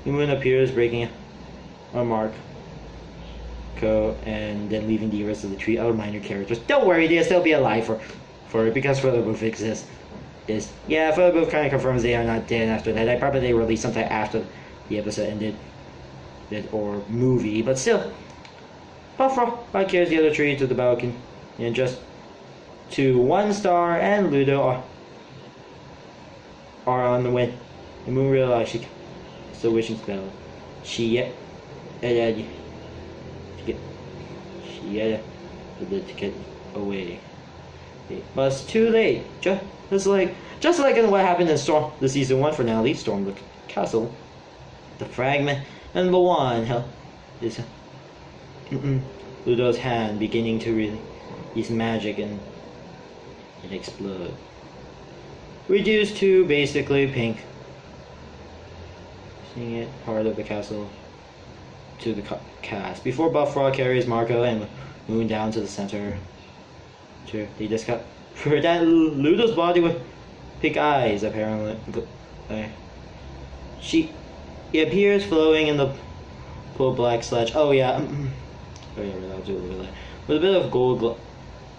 Moon appears, breaking a Marco, and then leaving the rest of the 3 other minor characters. Don't worry, they'll still be alive for it because further proof exists. Further proof kind of confirms they are not dead after that. I probably they released sometime after the episode ended, or movie, but still. Buffalo carries the other 3 to the balcony, and just to 1 Star and Ludo are on the way. And Moon realizes she still wishing spell. She had to get away. But it's too late. Just like in what happened in Storm, the season 1 finale, Storm the Castle, the fragment, and the wand is Ludo's hand beginning to release magic and it explode. Reduced to basically pink. Seeing it part of the castle to the cast. Before Buffalo carries Marco and Moon down to the center. They just got for that Ludo's body with pink eyes apparently. He appears flowing in the full black sledge. Oh yeah. Oh yeah, I'll do it with that. With a bit of gold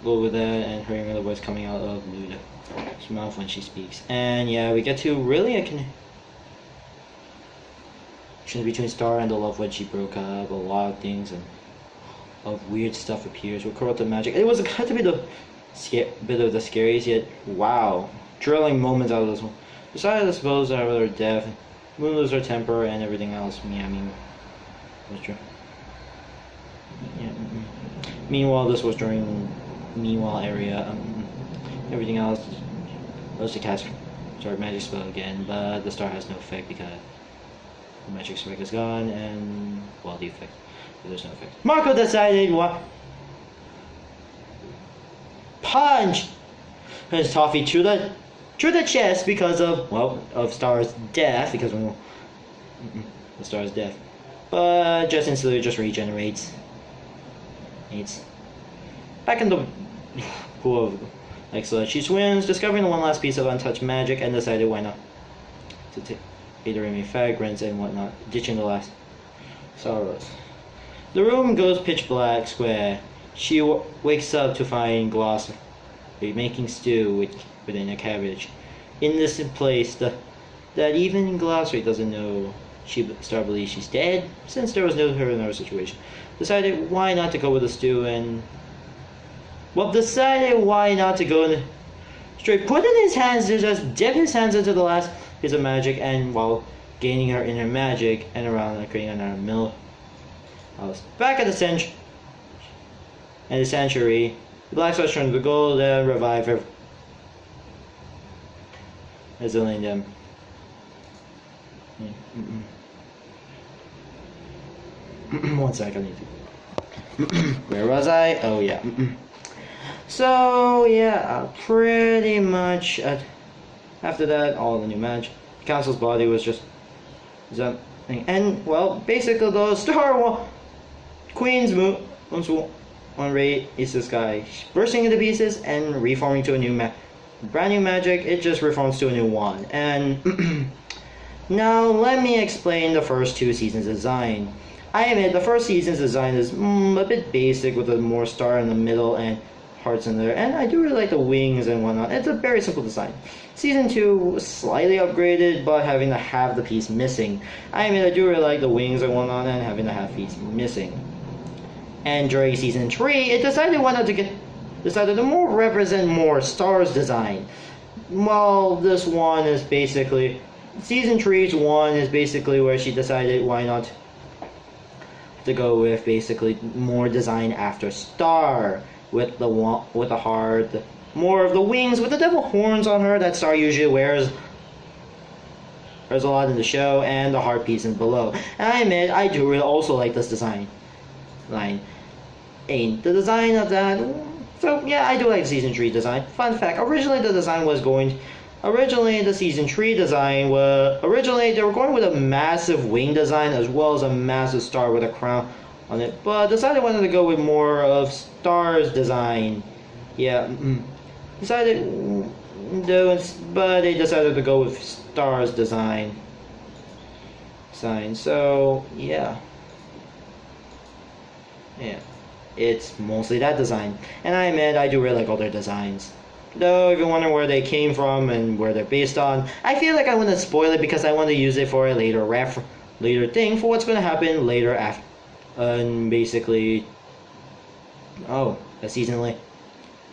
over there, and hearing the voice coming out of Luda's mouth when she speaks. And yeah, we get to really a connection between Star and the love when she broke up. A lot of things and of weird stuff appears with corrupted magic. It was got to be the bit of the scariest yet wow, drilling moments out of this one. Besides, I suppose that her death, Moon lose her temper, and everything else. Yeah, I mean, that's true. Yeah. Meanwhile, this was during meanwhile area. Everything else was to cast start magic spell again, but the star has no effect because the magic spell is gone, and well, the effect. But there's no effect. Marco decided what punch his toffee to the chest because of of Star's death because the Star's death, but just instantly just regenerates. It's back in the pool of excellent. She swims, discovering the one last piece of untouched magic, and decided why not to take the fragrance and whatnot, ditching the last sorrows. The room goes pitch black square. She wakes up to find Gloss making stew within a cabbage. In this place, that even Glossary doesn't know. Star believes she's dead, since there was no her in our situation. Decided why not to go with the stew and decided why not to go in straight put in his hands to just dip his hands into the last piece of magic, and while gaining her inner magic and around creating another mill house. Back at the sanctuary, the black stars turn to gold and revive her, resilient them. One sec, I need to. Where was I? Oh yeah. So yeah, pretty much after that, all the new magic. The council's body was just and well, basically the Star Queen's moon's one ray is the sky bursting into pieces and reforming to a new brand new magic. It just reforms to a new one. And now let me explain the first two seasons design. I admit the first season's design is a bit basic with a more star in the middle and hearts in there, and I do really like the wings and whatnot. It's a very simple design. Season 2 was slightly upgraded, but having to have the piece missing. I mean, I do really like the wings and whatnot, and having the half piece missing. And during Season 3, it decided to more represent more Star's design. Well, this one is basically Season 3's one is basically where she decided why not to go with basically more design after Star. With the heart, more of the wings with the devil horns on her that Star usually wears. There's a lot in the show, and the heart piece in below. And I admit, I do really also like this design. The design of that. So yeah, I do like the Season 3 design. Fun fact: originally the Season 3 design was they were going with a massive wing design as well as a massive star with a crown on it, but decided wanted to go with more of Star's design. Yeah, but they decided to go with Star's design. So yeah, it's mostly that design, and I admit I do really like all their designs. Though if you wonder where they came from and where they're based on, I feel like I want to spoil it because I want to use it for a later thing for what's going to happen later after. And basically, a season late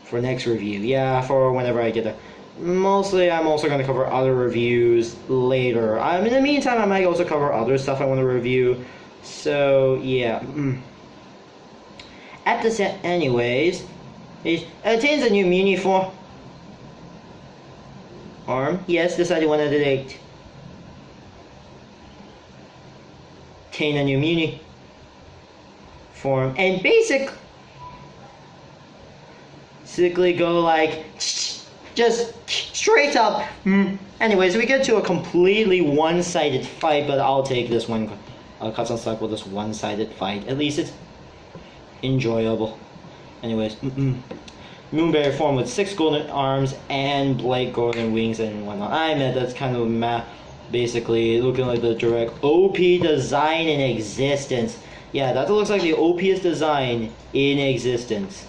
for next review. Yeah, for whenever I get there. Mostly, I'm also going to cover other reviews later. In the meantime, I might also cover other stuff I want to review. So, yeah. At the anyways, it attains a new mewni form. Yes, decided wanted to attain a new mewni form and basically go like just straight up. Anyways, we get to a completely one-sided fight, but I'll take this one. I'll cut some slack with this one-sided fight. At least it's enjoyable. Anyways, Moonberry form with 6 golden arms and bright golden wings and whatnot. I mean, that's kind of basically looking like the direct OP design in existence. Yeah, that looks like the OPest design in existence.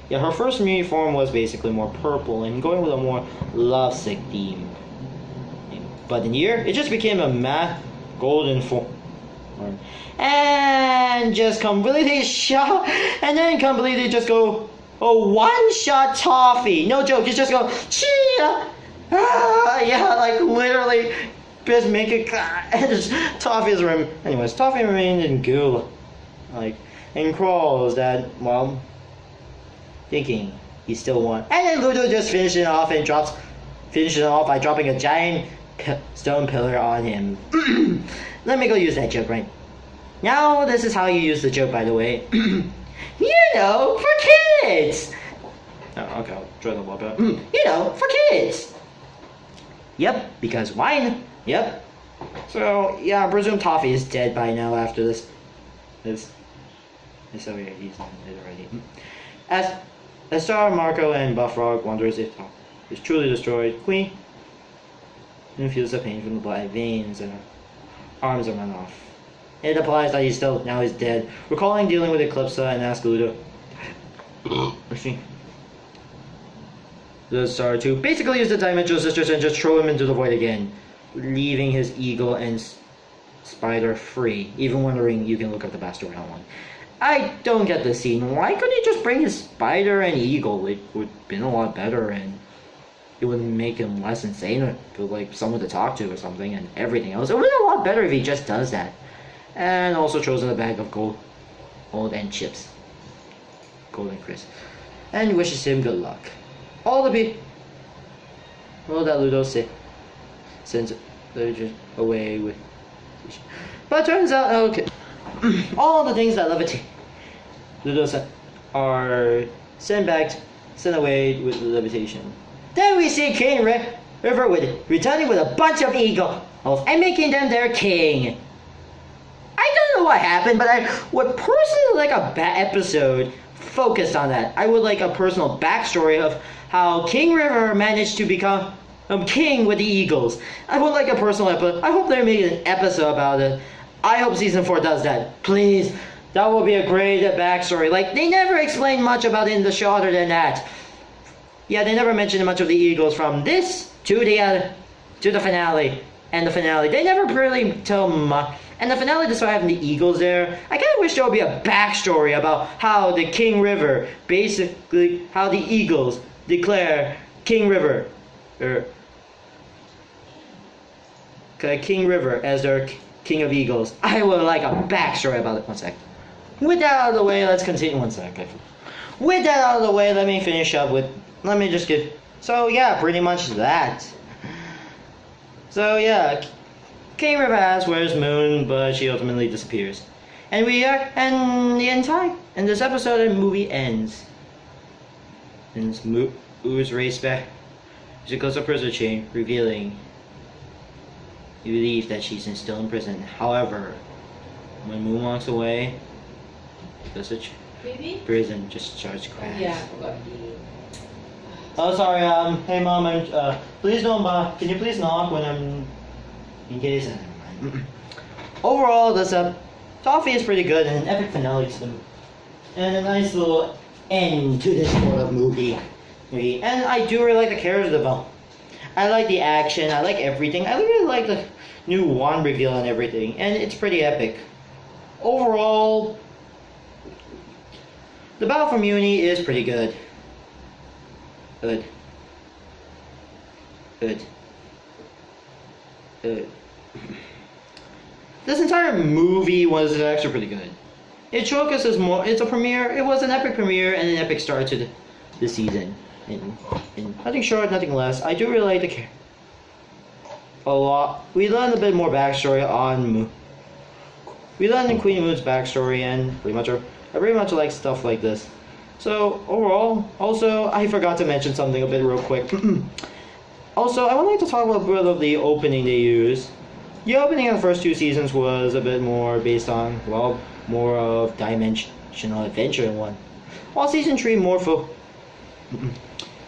Yeah, her first uniform was basically more purple and going with a more lovesick theme. But in here, it just became a matte golden form. And just completely shot, and then completely just go, oh, one-shot toffee. No joke, you just go, chia! Yeah, like literally, just make it, and just toffee's remain. Anyways, toffee remained in goo, like, and crawls that, well, thinking he still won. And then Ludo just finishes it off by dropping a giant stone pillar on him. Let me go use that joke right now. This is how you use the joke, by the way. You know, for kids. Oh, okay, I'll try the walk out. You know, for kids. Yep, because wine. Yep. So yeah, I presume Toffee is dead by now after this. So yeah, he's dead already. As Star, Marco, and Buffrog wonders if Toffee is truly destroyed, Queen feels the pain from the blood veins and her arms are run off. It implies that he's dead. Recalling dealing with Eclipsa and asks Ludo the Star to basically use the Dimensional Sisters and just throw him into the void again, leaving his eagle and spider free. Even wondering, you can look up the backstory on one. I don't get this scene. Why couldn't he just bring his spider and eagle? It would have been a lot better and it would make him less insane, feel like someone to talk to or something, and everything else. It would be a lot better if he just does that. And also throws in a bag of gold and chips. Gold and crisp. And wishes him good luck. All the people that Ludo sends away with. But turns out, okay, all the things that levitate Ludo are sent away with levitation. Then we see King River returning with a bunch of eagles and making them their king. I don't know what happened, but I would personally like a episode focused on that. I would like a personal backstory of how King River managed to become king with the eagles. I would like a personal episode. I hope they make an episode about it. I hope season 4 does that. Please. That would be a great backstory. Like, they never explained much about it in the show other than that. Yeah, they never mentioned much of the eagles from this to the finale. And the finale, they never really tell much. And the finale, despite having the eagles there, I kind of wish there would be a backstory about how the King River, basically, how the eagles declare King River as their king of eagles. I would like a backstory about it. One sec. With that out of the way, let's continue. One sec. With that out of the way, let me finish up with. Let me just give. So yeah, pretty much that. So yeah, King River asks where's Moon, but she ultimately disappears, and this episode and movie ends. And Moo's race back. She goes up prison chain, revealing the belief that she's still in prison. However, when Moon walks away, goes to prison, just starts crying.
Yeah, I forgot.
Oh, sorry. Hey, Mom. Please don't. Can you please knock when I'm in case? Overall, this Toffee is pretty good and an epic finale to them, and a nice little end to this sort of movie. And I do really like the character development. I like the action. I like everything. I really like the new wand reveal and everything, and it's pretty epic. Overall, the battle for mewni is pretty good. Good. This entire movie was actually pretty good. It showcases more. It's a premiere. It was an epic premiere and an epic start to the season. And nothing short, nothing less. I do really like the character a lot. We learned a bit more backstory on Moon. We learned in Queen Moon's backstory, and I pretty much like stuff like this. So overall, also I forgot to mention something a bit real quick. Also, I would like to talk about a bit of the opening they used. The opening of the first 2 seasons was a bit more based on, well, more of dimensional adventure in one. While season 3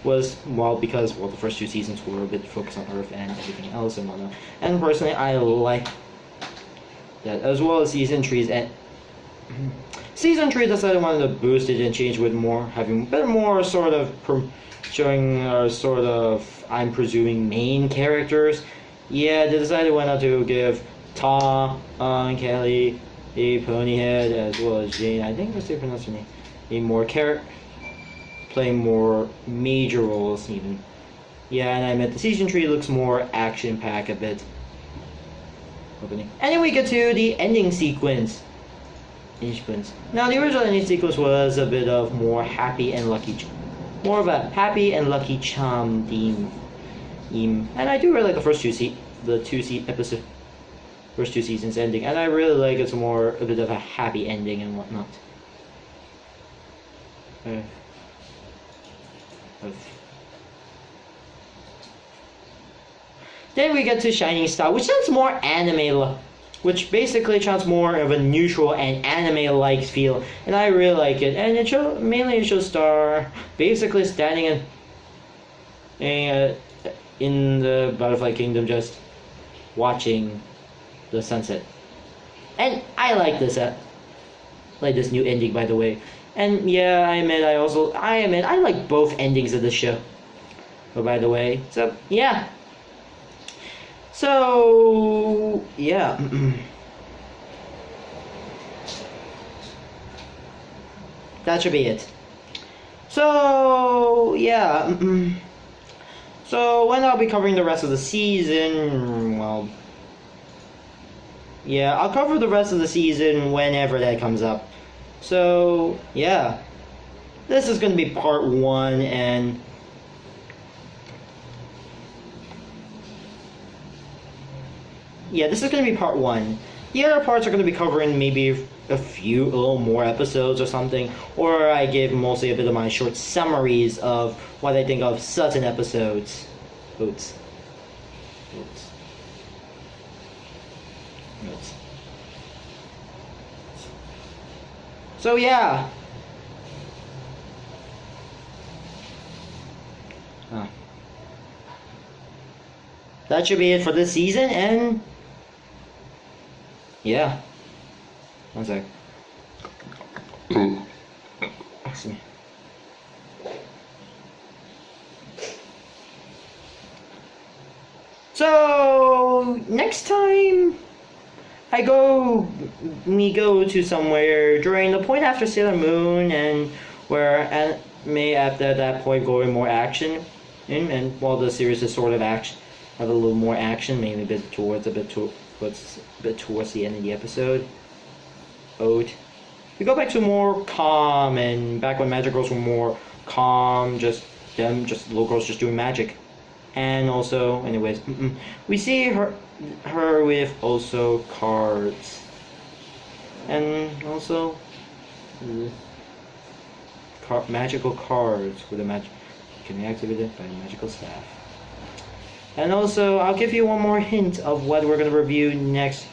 was, well, because, well, the first 2 seasons were a bit focused on Earth and everything else and whatnot. And personally, I like that, as well as season 3's season 3 decided wanted to boost it and change with more, having a bit more sort of showing sort of, I'm presuming, main characters. Yeah, they decided why not to give Tom and Kelly a Ponyhead as well as Jane. I think that's how you pronounce her name. A more playing more major roles even. Yeah, and I meant the season 3 looks more action packed a bit. Opening. And then we get to the ending sequence. Now the original ending sequence was a bit of more happy and lucky, more of a happy and lucky charm theme. And I do really like the first two seasons ending, and I really like it's more a bit of a happy ending and whatnot. Then we get to Shining Star, which sounds more anime, which basically sounds more of a neutral and anime-like feel, and I really like it. And it shows Star basically standing in the Butterfly Kingdom, just watching the sunset. And I like this new ending, by the way. And yeah, I admit I like both endings of the show. But by the way, so yeah. So yeah. That should be it. So yeah. So when I'll be covering the rest of the season, well, yeah, I'll cover the rest of the season whenever that comes up. So yeah, this is going to be part 1, and yeah, this is going to be part 1. The other parts are going to be covering maybe a little more episodes or something, or I give mostly a bit of my short summaries of what I think of certain episodes. Notes. So yeah. That should be it for this season, and yeah. One sec. Excuse me. So next time we go to somewhere during the point after Sailor Moon, and where anime at that point go in more action, and while the series is sort of action, have a little more action, maybe a bit towards the end of the episode. We go back to more calm, and back when Magic Girls were more calm, just little girls just doing magic. And also, anyways, we see her with also cards, and also magical cards with a can be activated by a magical staff. And also, I'll give you one more hint of what we're gonna review next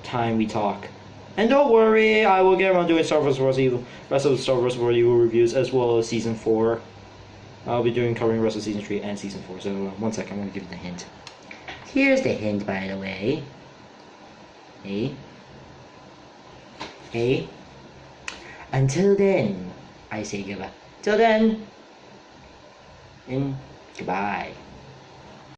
time we talk. And don't worry, I will get around doing Star Wars Wars Evil, rest of the Star Wars Wars Evil reviews, as well as Season 4. I'll be covering the rest of Season 3 and Season 4, so one second, I'm going to give you the hint. Here's the hint, by the way. Hey. Until then, I say goodbye. Till then, and goodbye.